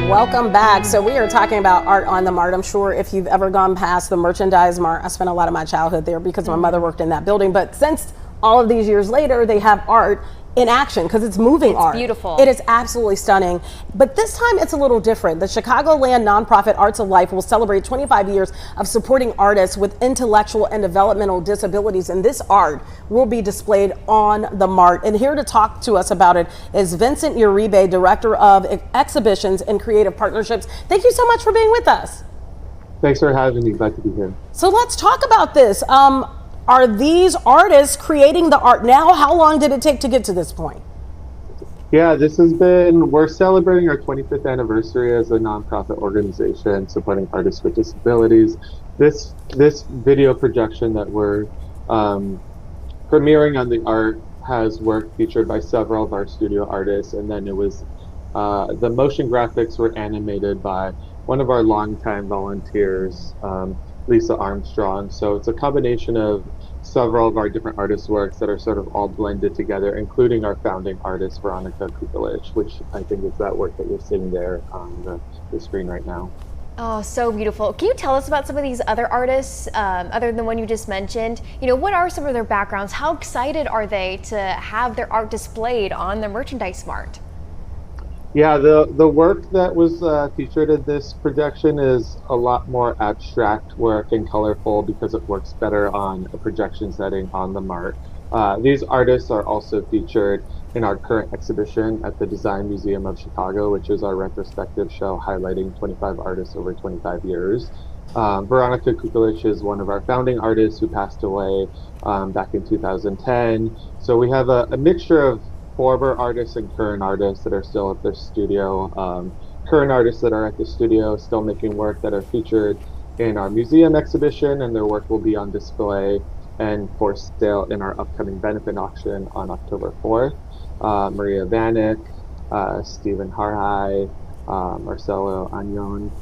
Welcome back. So we are talking about art on the MART. I'm sure if you've ever gone past the merchandise MART, I spent a lot of my childhood there because my mother worked in that building. But since all of these years later, they have art in action because it's moving art. It's beautiful. It is absolutely stunning. But this time it's a little different. The Chicagoland nonprofit Arts of Life will celebrate 25 years of supporting artists with intellectual and developmental disabilities. And this art will be displayed on the MART. And here to talk to us about it is Vincent Uribe, Director of Exhibitions and Creative Partnerships. Thank you so much for being with us. Thanks for having me. Glad to be here. So let's talk about this. Are these artists creating the art now? How long did it take to get to this point? Yeah, we're celebrating our 25th anniversary as a nonprofit organization supporting artists with disabilities. This video projection that we're premiering on the art has work featured by several of our studio artists, and then it was the motion graphics were animated by one of our longtime volunteers, Lisa Armstrong. So it's a combination of several of our different artists' works that are sort of all blended together, including our founding artist, Veronica Kupelich, which I think is that work that you're seeing there on the screen right now. Oh, so beautiful. Can you tell us about some of these other artists, other than the one you just mentioned? You know, what are some of their backgrounds? How excited are they to have their art displayed on the merchandise MART? Yeah, the work that was featured in this projection is a lot more abstract work and colorful because it works better on a projection setting on the MART. These artists are also featured in our current exhibition at the Design Museum of Chicago, which is our retrospective show highlighting 25 artists over 25 years. Veronica Kukulich is one of our founding artists who passed away back in 2010. So we have a mixture of former artists and current artists that are still at their studio. Current artists that are at the studio still making work that are featured in our museum exhibition, and their work will be on display and for sale in our upcoming benefit auction on October 4th. Maria Vanek, Stephen Harhai, Marcelo Agnon.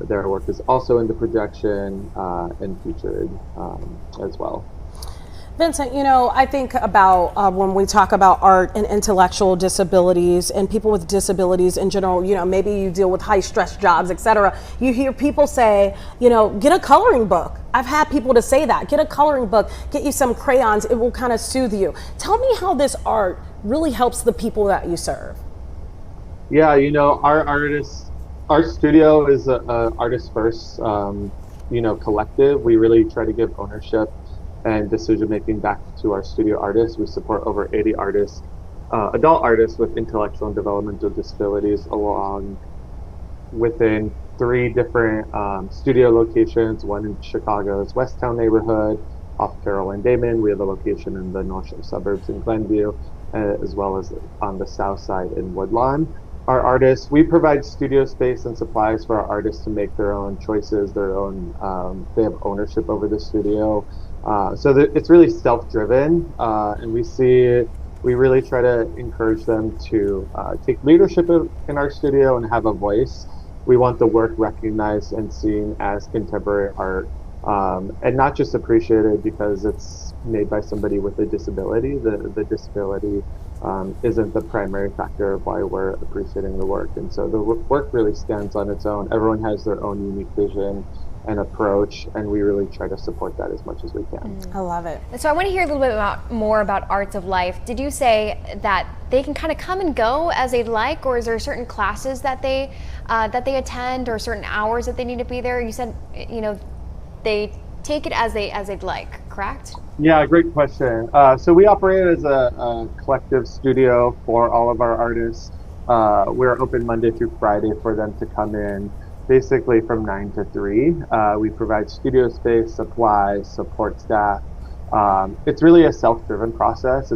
Their work is also in the projection and featured as well. Vincent, you know, I think about when we talk about art and intellectual disabilities and people with disabilities in general, you know, maybe you deal with high stress jobs, etc. You hear people say, you know, get a coloring book. I've had people to say that. Get a coloring book, get you some crayons, it will kind of soothe you. Tell me how this art really helps the people that you serve. Yeah, you know, our studio is a artist first, you know, collective. We really try to give ownership and decision making back to our studio artists. We support over 80 artists, adult artists with intellectual and developmental disabilities, along within 3 different studio locations. One in Chicago's Westtown neighborhood, off Carroll and Damon. We have a location in the North Shore suburbs in Glenview, as well as on the south side in Woodlawn. Our artists, we provide studio space and supplies for our artists to make their own choices, their own, they have ownership over the studio. So it's really self-driven, and we really try to encourage them to take leadership in our studio and have a voice. We want the work recognized and seen as contemporary art, and not just appreciated because it's made by somebody with a disability. The disability isn't the primary factor of why we're appreciating the work. And so the work really stands on its own. Everyone has their own unique vision and approach, and we really try to support that as much as we can. I love it. So I want to hear a little bit more about Arts of Life. Did you say that they can kind of come and go as they'd like, or is there certain classes that they attend, or certain hours that they need to be there? You said, you know, they take it as they'd like, correct? Yeah, great question. So we operate as a collective studio for all of our artists. We're open Monday through Friday for them to come in, basically from 9 to 3. We provide studio space, supplies, support staff. It's really a self-driven process.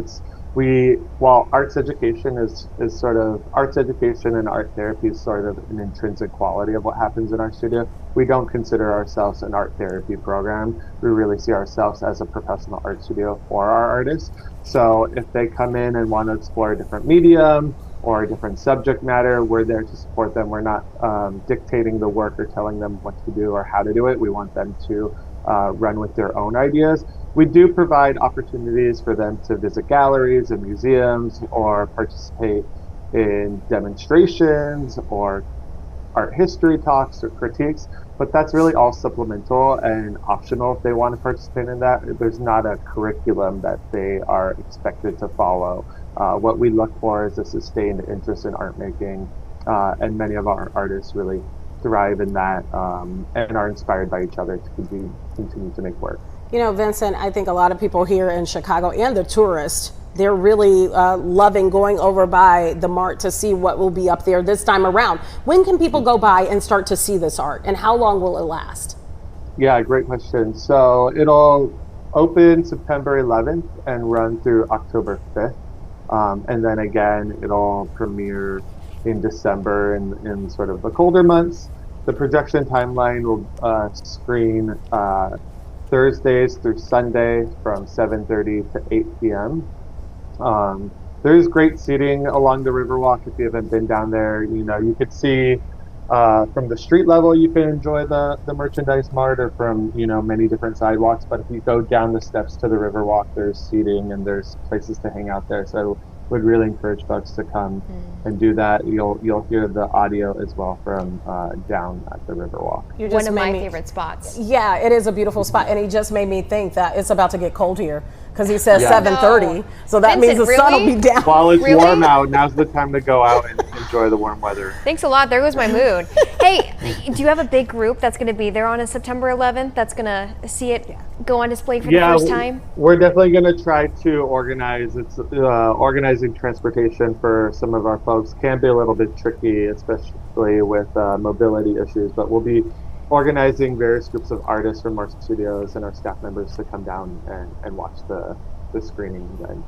While arts education is sort of, arts education and art therapy is sort of an intrinsic quality of what happens in our studio, we don't consider ourselves an art therapy program. We really see ourselves as a professional art studio for our artists. So if they come in and want to explore a different medium or a different subject matter, we're there to support them. We're not dictating the work or telling them what to do or how to do it. We want them to run with their own ideas. We do provide opportunities for them to visit galleries and museums or participate in demonstrations or art history talks or critiques, but that's really all supplemental and optional if they want to participate in that. There's not a curriculum that they are expected to follow. What we look for is a sustained interest in art making, and many of our artists really thrive in that and are inspired by each other to continue to make work. You know, Vincent, I think a lot of people here in Chicago and the tourists, they're really loving going over by the MART to see what will be up there this time around. When can people go by and start to see this art, and how long will it last? Yeah, great question. So it'll open September 11th and run through October 5th. And then again, it'll premiere in December in sort of the colder months. The projection timeline will screen Thursdays through Sunday from 7:30 to 8 p.m. There's great seating along the Riverwalk. If you haven't been down there, you know, you could see from the street level, you can enjoy the merchandise mart, or from, you know, many different sidewalks. But if you go down the steps to the Riverwalk, there's seating and there's places to hang out there. So I would really encourage folks to come and do that. You'll hear the audio as well from down at the Riverwalk. One of my favorite spots. Yeah, it is a beautiful spot, and it just made me think that it's about to get cold here. because he says 7:30. So that means the sun will be down. While it's warm out, now's the time to go out and enjoy the warm weather. Thanks a lot. There goes my mood. Hey, do you have a big group that's going to be there on a September 11th that's going to see it go on display for the first time? We're definitely going to try to organize. It's organizing transportation for some of our folks can be a little bit tricky, especially with mobility issues, but we'll be organizing various groups of artists from our studios and our staff members to come down and watch the screening then.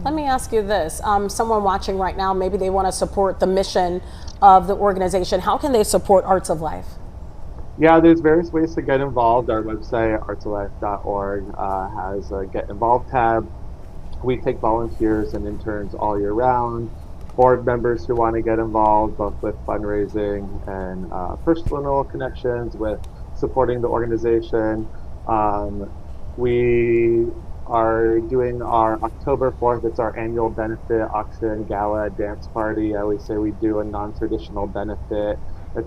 Let me ask you this. Someone watching right now, maybe they want to support the mission of the organization. How can they support Arts of Life? Yeah, there's various ways to get involved. Our website, artsoflife.org, has a Get Involved tab. We take volunteers and interns all year round. Board members who want to get involved, both with fundraising and personal connections with supporting the organization. We are doing our October 4th. It's our annual benefit auction gala dance party. I always say we do a non-traditional benefit.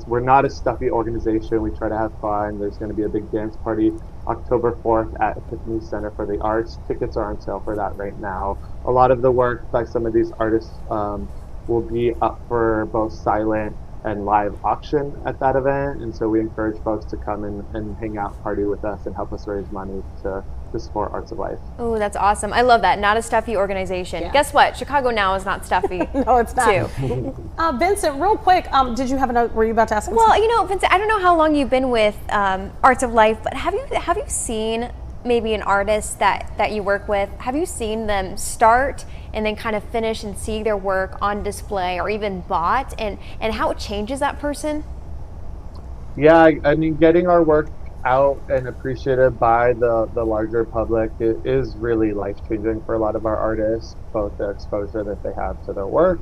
We're not a stuffy organization. We try to have fun. There's going to be a big dance party October 4th at Epiphany Center for the Arts. Tickets are on sale for that right now. A lot of the work by some of these artists will be up for both silent and live auction at that event. And so we encourage folks to come and hang out, party with us, and help us raise money to support Arts of Life. Oh, that's awesome. I love that. Not a stuffy organization. Yeah. Guess what? Chicago Now is not stuffy. No, it's not. Vincent, real quick, were you about to ask? Well, you know, Vincent, I don't know how long you've been with Arts of Life, but have you seen maybe an artist that you work with? Have you seen them start and then kind of finish and see their work on display or even bought, and how it changes that person? Yeah, I mean, getting our work out and appreciated by the larger public, it is really life-changing for a lot of our artists, both the exposure that they have to their work,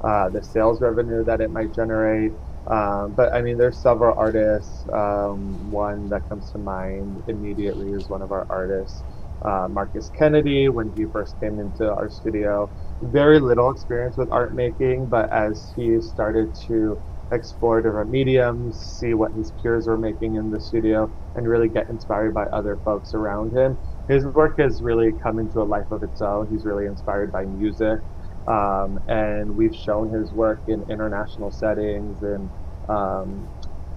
the sales revenue that it might generate. But I mean, there's several artists. One that comes to mind immediately is one of our artists, Marcus Kennedy. When he first came into our studio, very little experience with art making, but as he started to explore different mediums, see what his peers were making in the studio, and really get inspired by other folks around him, his work has really come into a life of its own. He's really inspired by music, and we've shown his work in international settings and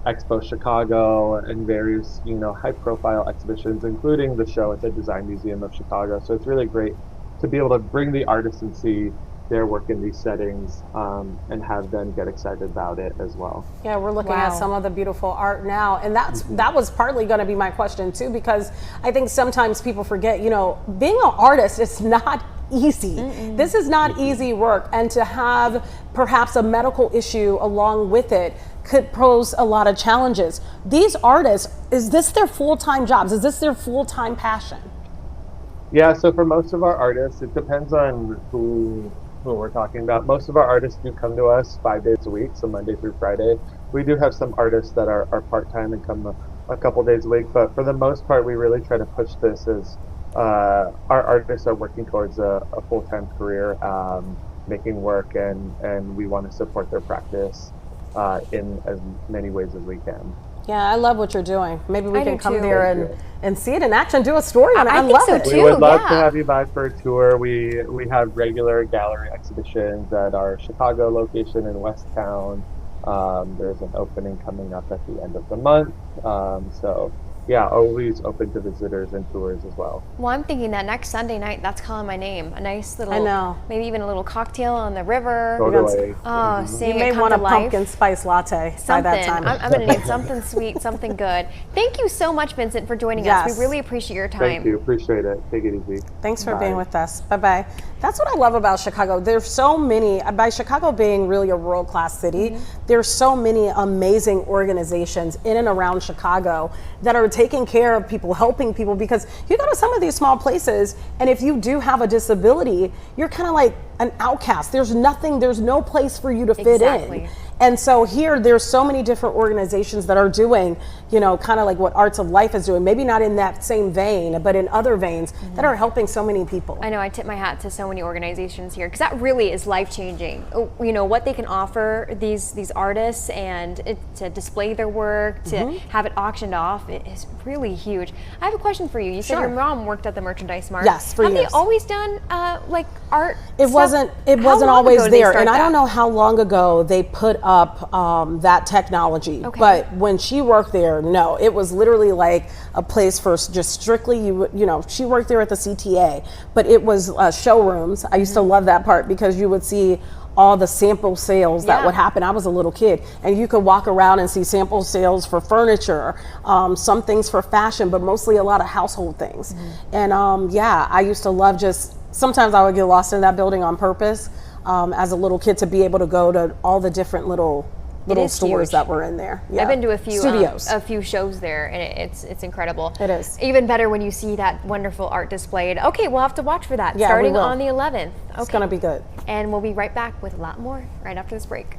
Expo Chicago and various, high-profile exhibitions, including the show at the Design Museum of Chicago. So it's really great to be able to bring the artists and see their work in these settings, and have them get excited about it as well. Yeah, we're looking at some of the beautiful art now, and that was partly going to be my question too, because I think sometimes people forget, being an artist, it's not easy. This is not easy work, and to have perhaps a medical issue along with it could pose a lot of challenges. These artists, is this their full-time jobs? Is this their full-time passion? Yeah, so for most of our artists, it depends on who we're talking about. Most of our artists do come to us 5 days a week, so Monday through Friday. We do have some artists that are part-time and come a couple days a week, but for the most part, we really try to push this as our artists are working towards a full-time career, making work, and we want to support their practice in as many ways as we can. Yeah, I love what you're doing. Maybe we can come there and see it in action, do a story on it. I love it. We would love to have you by for a tour. We have regular gallery exhibitions at our Chicago location in West Town. There's an opening coming up at the end of the month. So yeah, always open to visitors and tours as well. Well, I'm thinking that next Sunday night, that's calling my name. A nice little, maybe even a little cocktail on the river. Totally. Oh, seeing you may it come want to a life. pumpkin spice latte by that time. I'm going to need something sweet, something good. Thank you so much, Vincent, for joining us. We really appreciate your time. Thank you. Appreciate it. Take it easy. Thanks for being with us. Bye-bye. That's what I love about Chicago. There's so many, by Chicago being really a world-class city, there's so many amazing organizations in and around Chicago that are taking care of people, helping people, because you go to some of these small places, and if you do have a disability, you're kind of like an outcast. There's no place for you to fit in. And so here, there's so many different organizations that are doing, you know, kind of like what Arts of Life is doing, maybe not in that same vein, but in other veins that are helping so many people. I know, I tip my hat to so many organizations here, because that really is life-changing. You know, what they can offer these artists, and to display their work, to have it auctioned off, it is really huge. I have a question for you. You said your mom worked at the Merchandise Mart. Yes, for years. Have they always done like art It stuff? wasn't always there, and I don't know how long ago they put up that technology. But when she worked there, no, it was literally like a place for just strictly you know. She worked there at the CTA, but it was showrooms. I used to love that part because you would see all the sample sales that would happen. I was a little kid, and you could walk around and see sample sales for furniture, some things for fashion, but mostly a lot of household things. And yeah, I used to love sometimes I would get lost in that building on purpose as a little kid to be able to go to all the different little stores that were in there. I've been to a few studios, a few shows there, and it's incredible. It is. Even better when you see that wonderful art displayed. Okay, we'll have to watch for that starting on the 11th. Okay. It's gonna be good. And we'll be right back with a lot more right after this break.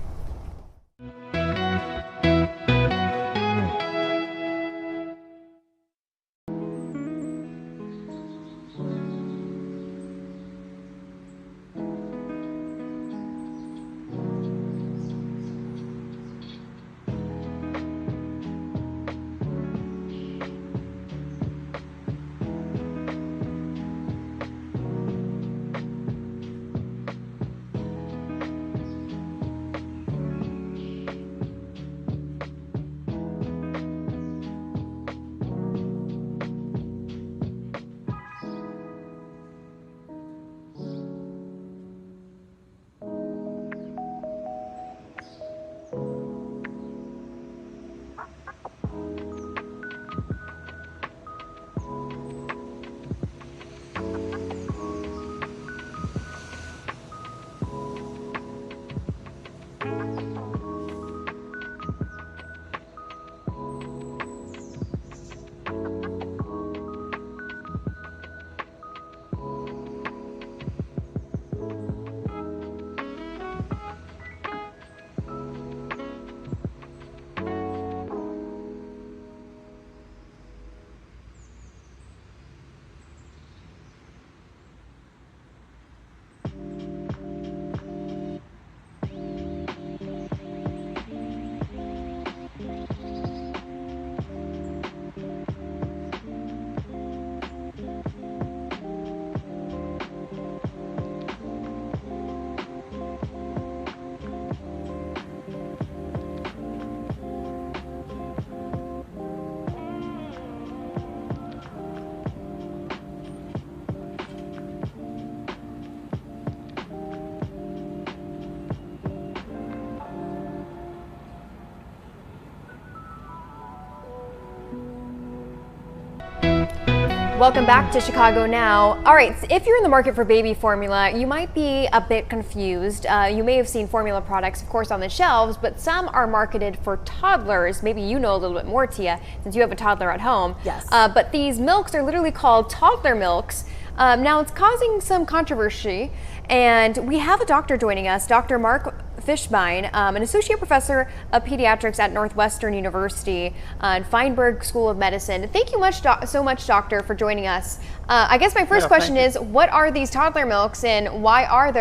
Welcome back to Chicago Now. All right, so if you're in the market for baby formula, you might be a bit confused. You may have seen formula products, of course, on the shelves, but some are marketed for toddlers. Maybe you know a little bit more, Tia, since you have a toddler at home. Yes. But these milks are literally called toddler milks. Now, it's causing some controversy, and we have a doctor joining us, Dr. Mark Fishbein, an associate professor of pediatrics at Northwestern University and Feinberg School of Medicine. Thank you so much, doctor, for joining us. I guess my first question is, what are these toddler milks, and why are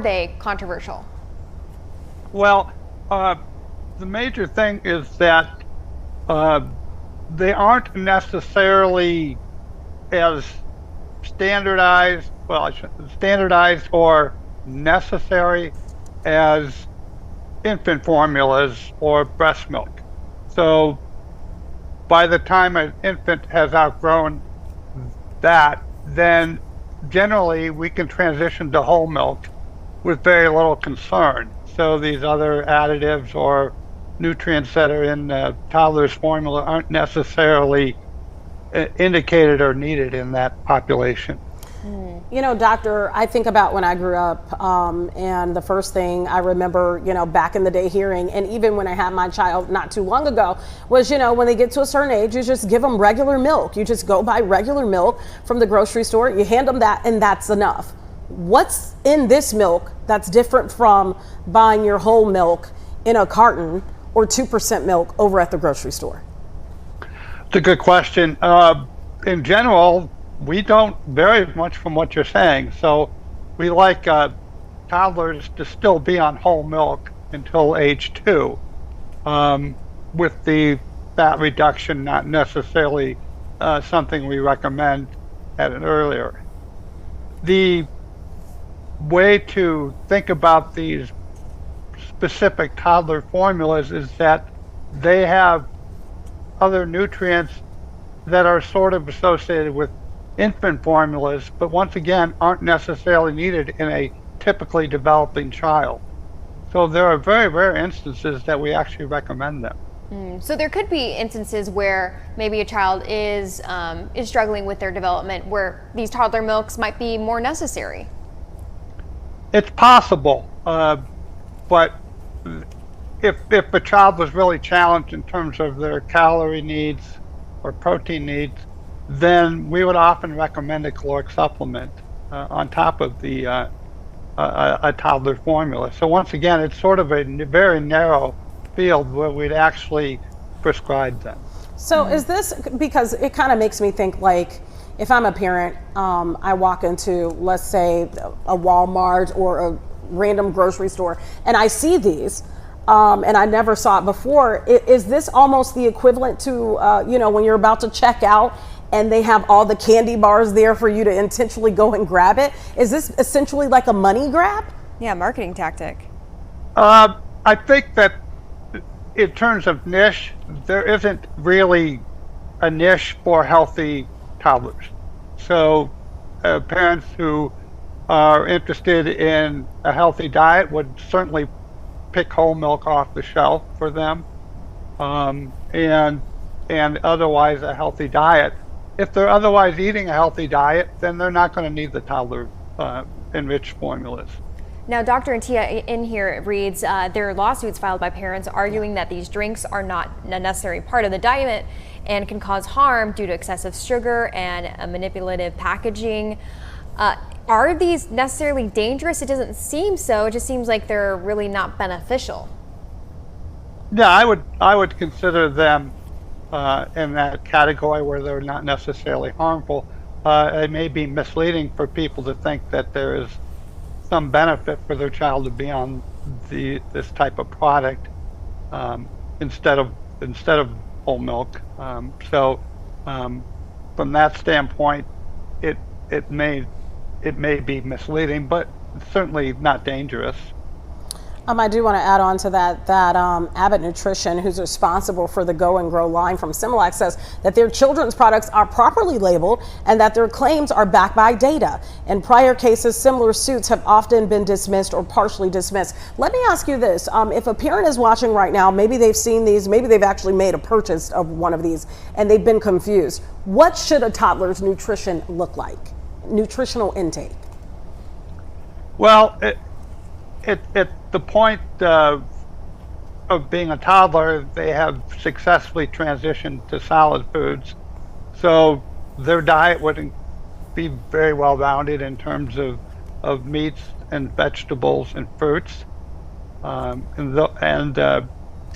they controversial? Well, the major thing is that they aren't necessarily as standardized or necessary as infant formulas or breast milk. So by the time an infant has outgrown that, then generally we can transition to whole milk with very little concern. So these other additives or nutrients that are in toddler's formula aren't necessarily indicated or needed in that population. You know, doctor, I think about when I grew up, and the first thing I remember, you know, back in the day hearing, and even when I had my child not too long ago, was, you know, when they get to a certain age, you just give them regular milk. You just go buy regular milk from the grocery store, you hand them that, and that's enough. What's in this milk that's different from buying your whole milk in a carton or 2% milk over at the grocery store? It's a good question. In general, we don't vary much from what you're saying. So we like toddlers to still be on whole milk until age 2, with the fat reduction not necessarily something we recommend at an earlier. The way to think about these specific toddler formulas is that they have other nutrients that are sort of associated with infant formulas, but once again aren't necessarily needed in a typically developing child. So there are very rare instances that we actually recommend them. So there could be instances where maybe a child is struggling with their development where these toddler milks might be more necessary. It's possible, but if a child was really challenged in terms of their calorie needs or protein needs, then we would often recommend a caloric supplement on top of the a toddler formula. So once again, it's sort of a very narrow field where we'd actually prescribe them. So is this, because it kind of makes me think, like, if I'm a parent, I walk into, let's say, a Walmart or a random grocery store, and I see these, and I never saw it before. Is this almost the equivalent to, when you're about to check out and they have all the candy bars there for you to intentionally go and grab it? Is this essentially like a money grab? Yeah, marketing tactic. I think that in terms of niche, there isn't really a niche for healthy toddlers. So parents who are interested in a healthy diet would certainly pick whole milk off the shelf for them, and otherwise a healthy diet. If they're otherwise eating a healthy diet, then they're not going to need the toddler enriched formulas. Now, Dr. Antia, in here it reads, there are lawsuits filed by parents arguing that these drinks are not a necessary part of the diet and can cause harm due to excessive sugar and manipulative packaging. Are these necessarily dangerous? It doesn't seem so. It just seems like they're really not beneficial. Yeah, I would consider them in that category where they're not necessarily harmful. It may be misleading for people to think that there is some benefit for their child to be on this type of product instead of whole milk. So from that standpoint, it may be misleading, but certainly not dangerous. I do want to add on to that Abbott Nutrition, who's responsible for the Go and Grow line from Similac, says that their children's products are properly labeled and that their claims are backed by data. In prior cases, similar suits have often been dismissed or partially dismissed. Let me ask you this. If a parent is watching right now, maybe they've seen these, maybe they've actually made a purchase of one of these and they've been confused. What should a toddler's nutrition look like? Nutritional intake? Well, at the point of being a toddler, they have successfully transitioned to solid foods. So their diet would be very well rounded in terms of meats and vegetables and fruits. So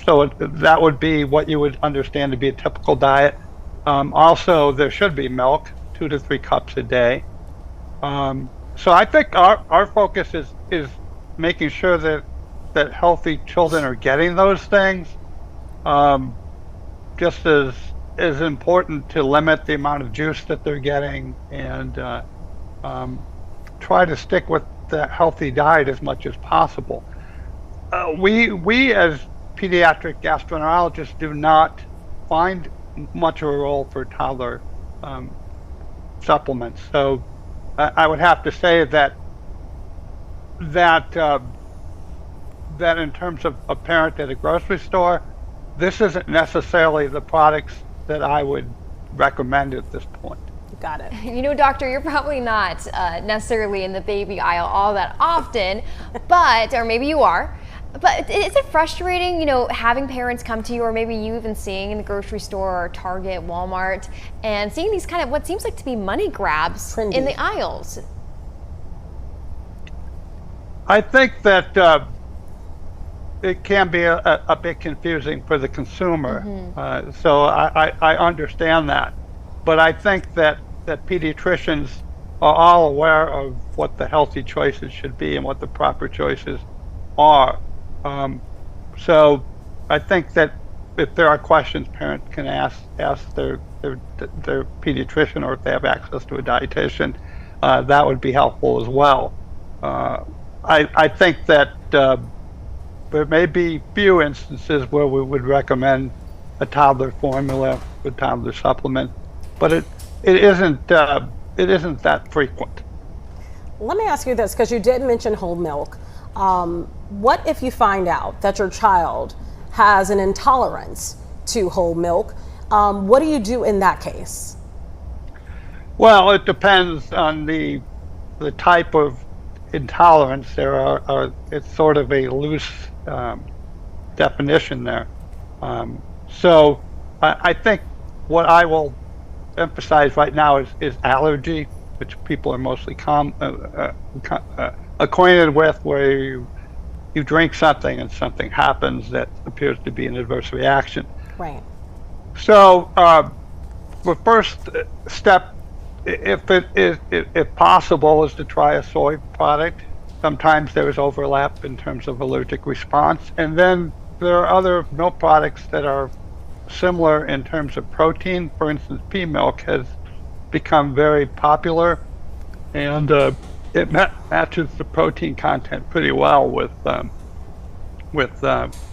that would be what you would understand to be a typical diet. Also, there should be milk, 2 to 3 cups a day. So I think our focus is making sure that healthy children are getting those things. Just as important to limit the amount of juice that they're getting and try to stick with that healthy diet as much as possible. We as pediatric gastroenterologists do not find much of a role for toddler supplements. So I would have to say that in terms of a parent at a grocery store, this isn't necessarily the products that I would recommend at this point. Got it. You know, doctor, you're probably not necessarily in the baby aisle all that often, or maybe you are. But is it frustrating, having parents come to you, or maybe you even seeing in the grocery store or Target, Walmart, and seeing these kind of what seems like to be money grabs Trendy in the aisles? I think that it can be a bit confusing for the consumer. So I understand that. But I think that pediatricians are all aware of what the healthy choices should be and what the proper choices are. So I think that if there are questions, parents can ask their pediatrician, or if they have access to a dietitian, that would be helpful as well. I think that there may be few instances where we would recommend a toddler formula, a toddler supplement, but it isn't that frequent. Let me ask you this, because you did mention whole milk. What if you find out that your child has an intolerance to whole milk? What do you do in that case? Well, it depends on the type of intolerance. There are it's sort of a loose definition there. So I think what I will emphasize right now is allergy, which people are mostly acquainted with, where you drink something and something happens that appears to be an adverse reaction. Right. So the first step, if possible, is to try a soy product. Sometimes there is overlap in terms of allergic response. And then there are other milk products that are similar in terms of protein. For instance, pea milk has become very popular, and it matches the protein content pretty well with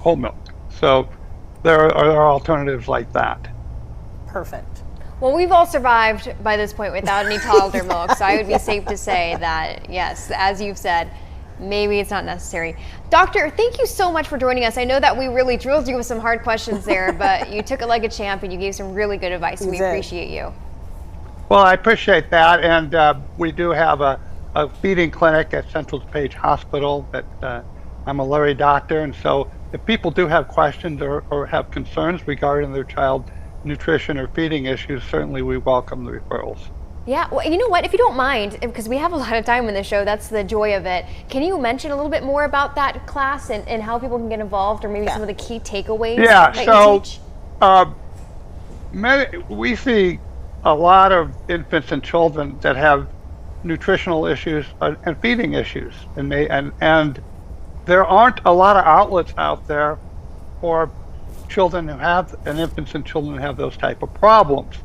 whole milk. So there are alternatives like that. Perfect. Well, we've all survived by this point without any toddler milk, so I would be safe to say that, yes, as you've said, maybe it's not necessary. Doctor, thank you so much for joining us. I know that we really drilled you with some hard questions there, but you took it like a champ and you gave some really good advice, and we appreciate you. Well, I appreciate that, and we do have a feeding clinic at Central DePage Hospital that I'm a Lurie doctor, and so if people do have questions or have concerns regarding their child nutrition or feeding issues, certainly we welcome the referrals. Yeah, well, you know what, if you don't mind, because we have a lot of time in the show, that's the joy of it. Can you mention a little bit more about that class and how people can get involved, or maybe some of the key takeaways that you teach? We see a lot of infants and children that have nutritional issues and feeding issues, and there aren't a lot of outlets out there for children who have, and infants and children who have those type of problems.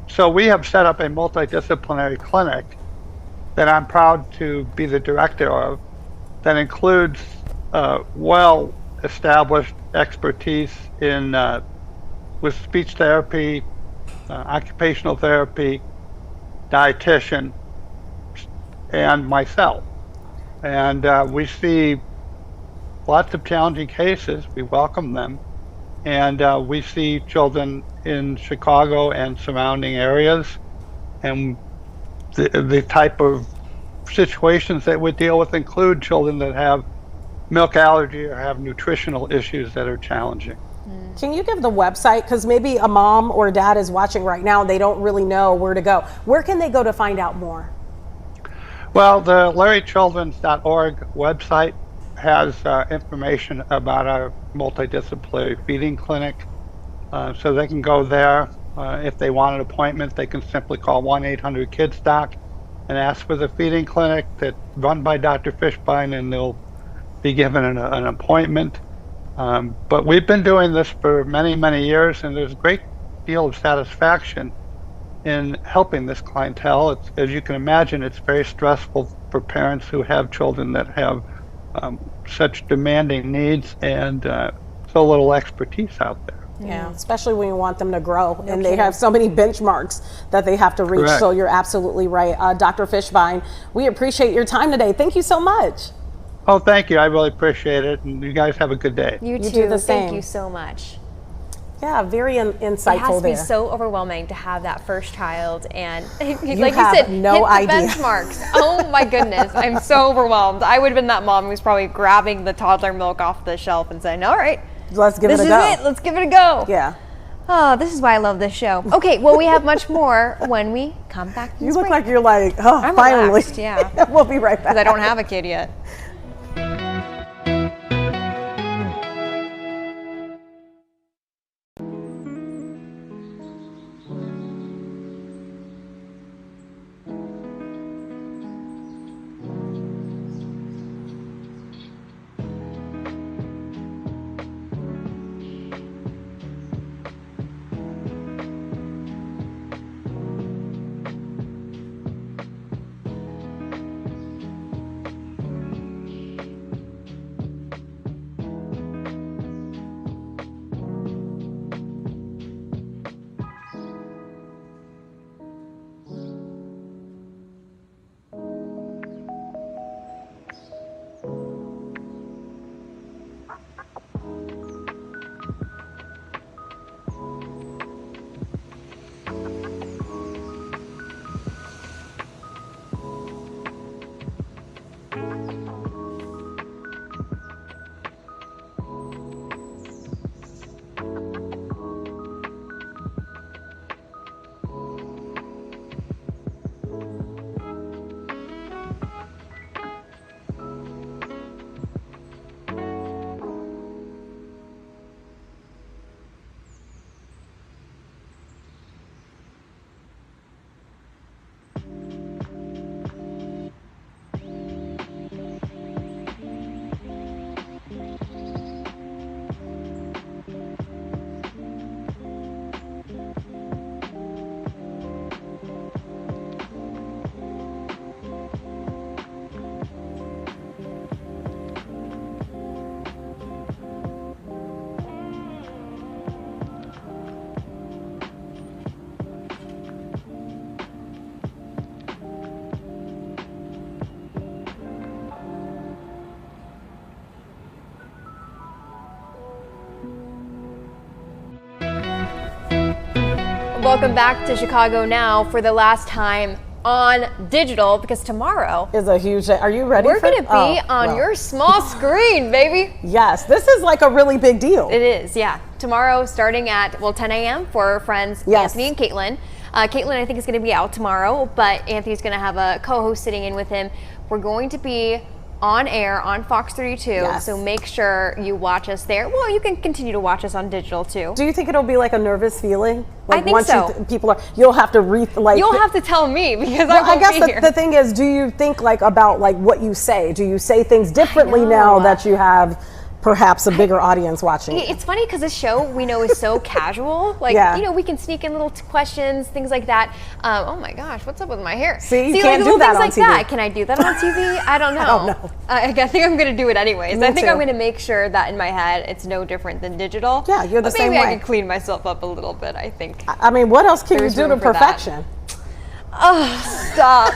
So we have set up a multidisciplinary clinic that I'm proud to be the director of, that includes well-established expertise in with speech therapy, occupational therapy, dietitian, and myself. And we see lots of challenging cases. We welcome them. And we see children in Chicago and surrounding areas. And the type of situations that we deal with include children that have milk allergy or have nutritional issues that are challenging. Can you give the website? Because maybe a mom or dad is watching right now, they don't really know where to go. Where can they go to find out more? Well, the LarryChildren's.org website has information about our multidisciplinary feeding clinic. So they can go there. If they want an appointment, they can simply call 1-800-KIDS-DOC and ask for the feeding clinic that's run by Dr. Fishbein, and they'll be given an appointment. But we've been doing this for many, many years, and there's a great deal of satisfaction in helping this clientele. It's, as you can imagine, it's very stressful for parents who have children that have such demanding needs and so little expertise out there. Yeah, especially when you want them to grow and they have so many benchmarks that they have to reach. Correct. So you're absolutely right. Dr. Fishbein, we appreciate your time today. Thank you so much. Oh, thank you. I really appreciate it. And you guys have a good day. You too. Do the same. Thank you so much. Yeah, very insightful. It has to there. be so overwhelming to have that first child, and like you said, no hit the idea. benchmarks. Oh my goodness, I'm so overwhelmed. I would have been that mom who's probably grabbing the toddler milk off the shelf and saying, "All right, let's give it a go. This is it. Let's give it a go." Yeah. Oh, this is why I love this show. Okay, well, we have much more when we come back. You look like you're like, oh, I'm finally. Relaxed, yeah. We'll be right back. Because I don't have a kid yet. welcome back to Chicago Now for the last time on digital, because tomorrow is a huge day. Are you ready? We're going to be on your small screen, baby. Yes, this is like a really big deal. It is, yeah. Tomorrow starting at, 10 a.m. for our friends Anthony and Caitlin. Caitlin, I think, is going to be out tomorrow, but Anthony's going to have a co-host sitting in with him. We're going to be on air on Fox 32, so make sure you watch us there. Well, you can continue to watch us on digital too. Do you think it'll be like a nervous feeling? Like I think once so. You'll have to you'll have to tell me, because well, I guess the thing is, do you think like about like what you say? Do you say things differently now that you have perhaps a bigger audience watching? It's funny because this show we know is so casual. Like, we can sneak in little questions, things like that. Oh my gosh, what's up with my hair? See, you can't do that on things TV. like that. Can I do that on TV? I don't know. I don't know. I think I'm going to do it anyways. Me I think too. I'm going to make sure that in my head it's no different than digital. Yeah, you're the same way. Maybe I can clean myself up a little bit, I think. I mean, what else can you do to perfection? Oh, stop.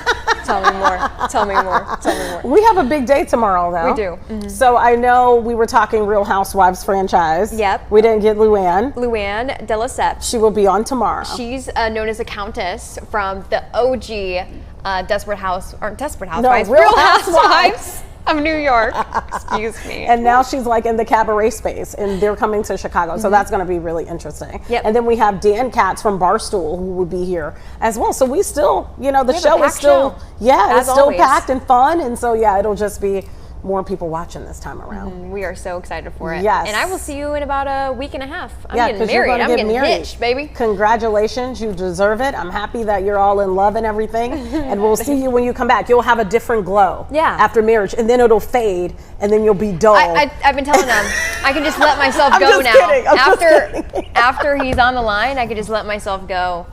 Tell me more. Tell me more. Tell me more. We have a big day tomorrow, though. We do. Mm-hmm. So I know we were talking Real Housewives franchise. Yep. We didn't get Luann. Luann de Lesseps. She will be on tomorrow. She's known as a countess from the OG Desperate Housewives. No, Real Housewives of New York. Excuse me. And now she's like in the cabaret space, and they're coming to Chicago, so that's going to be really interesting. Yep. And then we have Dan Katz from Barstool, who will be here as well. So we still, the show is still, it's still packed and fun, and so it'll just be more people watching this time around. We are so excited for it. Yes. And I will see you in about a week and a half. I'm getting 'cause you're married. gonna I'm get getting married. hitched, baby. Congratulations, you deserve it. I'm happy that you're all in love and everything. And we'll see you when you come back. You'll have a different glow after marriage, and then it'll fade, and then you'll be dull. I've been telling them I can just let myself I'm go just now. kidding. I'm just kidding. After he's on the line, I can just let myself go.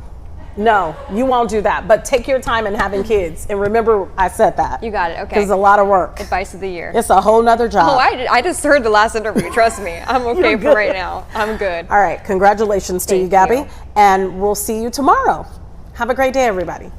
No, you won't do that. But take your time in having kids. And remember, I said that. You got it. Okay. Because it's a lot of work. Advice of the year. It's a whole nother job. Oh, I just heard the last interview. Trust me. I'm okay for right now. I'm good. All right. Congratulations to you, Gabby. And we'll see you tomorrow. Have a great day, everybody.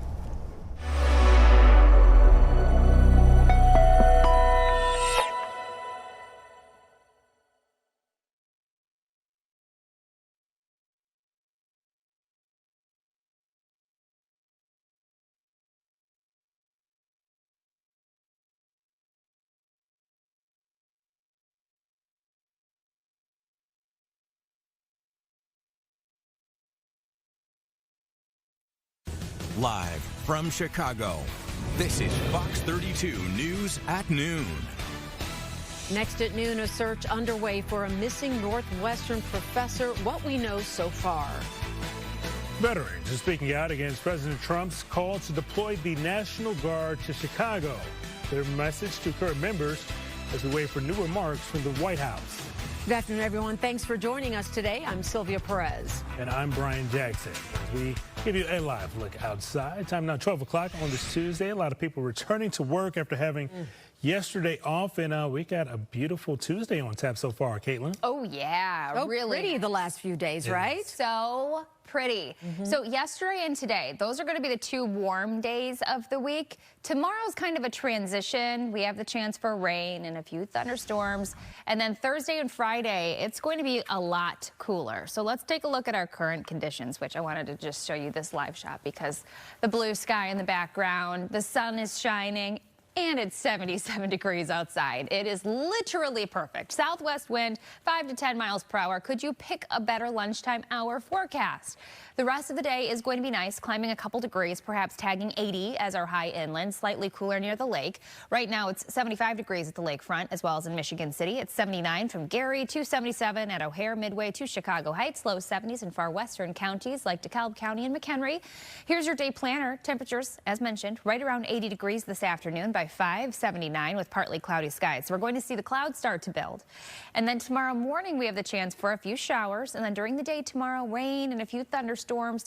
Live from Chicago, this is Fox 32 News at Noon. Next at noon, a search underway for a missing Northwestern professor. What we know so far. Veterans are speaking out against President Trump's call to deploy the National Guard to Chicago. Their message to current members as we wait for new remarks from the White House. Good afternoon, everyone. Thanks for joining us today. I'm Sylvia Perez. And I'm Brian Jackson. As we give you a live look outside. Time now 12 o'clock on this Tuesday. A lot of people returning to work after having yesterday off, and we got a beautiful Tuesday on tap so far, Caitlin. Oh, yeah. Really pretty the last few days, right? So pretty. So yesterday and today, those are going to be the two warm days of the week. Tomorrow's kind of a transition. We have the chance for rain and a few thunderstorms. And then Thursday and Friday, it's going to be a lot cooler. So let's take a look at our current conditions, which I wanted to just show you this live shot because the blue sky in the background, the sun is shining, and it's 77 degrees outside. It is literally perfect. Southwest wind, 5 to 10 miles per hour. Could you pick a better lunchtime hour forecast? The rest of the day is going to be nice, climbing a couple degrees, perhaps tagging 80 as our high inland, slightly cooler near the lake. Right now, it's 75 degrees at the lakefront, as well as in Michigan City. It's 79 from Gary to 77 at O'Hare, Midway to Chicago Heights. Low 70s in far western counties like DeKalb County and McHenry. Here's your day planner. Temperatures, as mentioned, right around 80 degrees this afternoon. By 5, 79 with partly cloudy skies. So we're going to see the clouds start to build. And then tomorrow morning, we have the chance for a few showers. And then during the day tomorrow, rain and a few thunderstorms.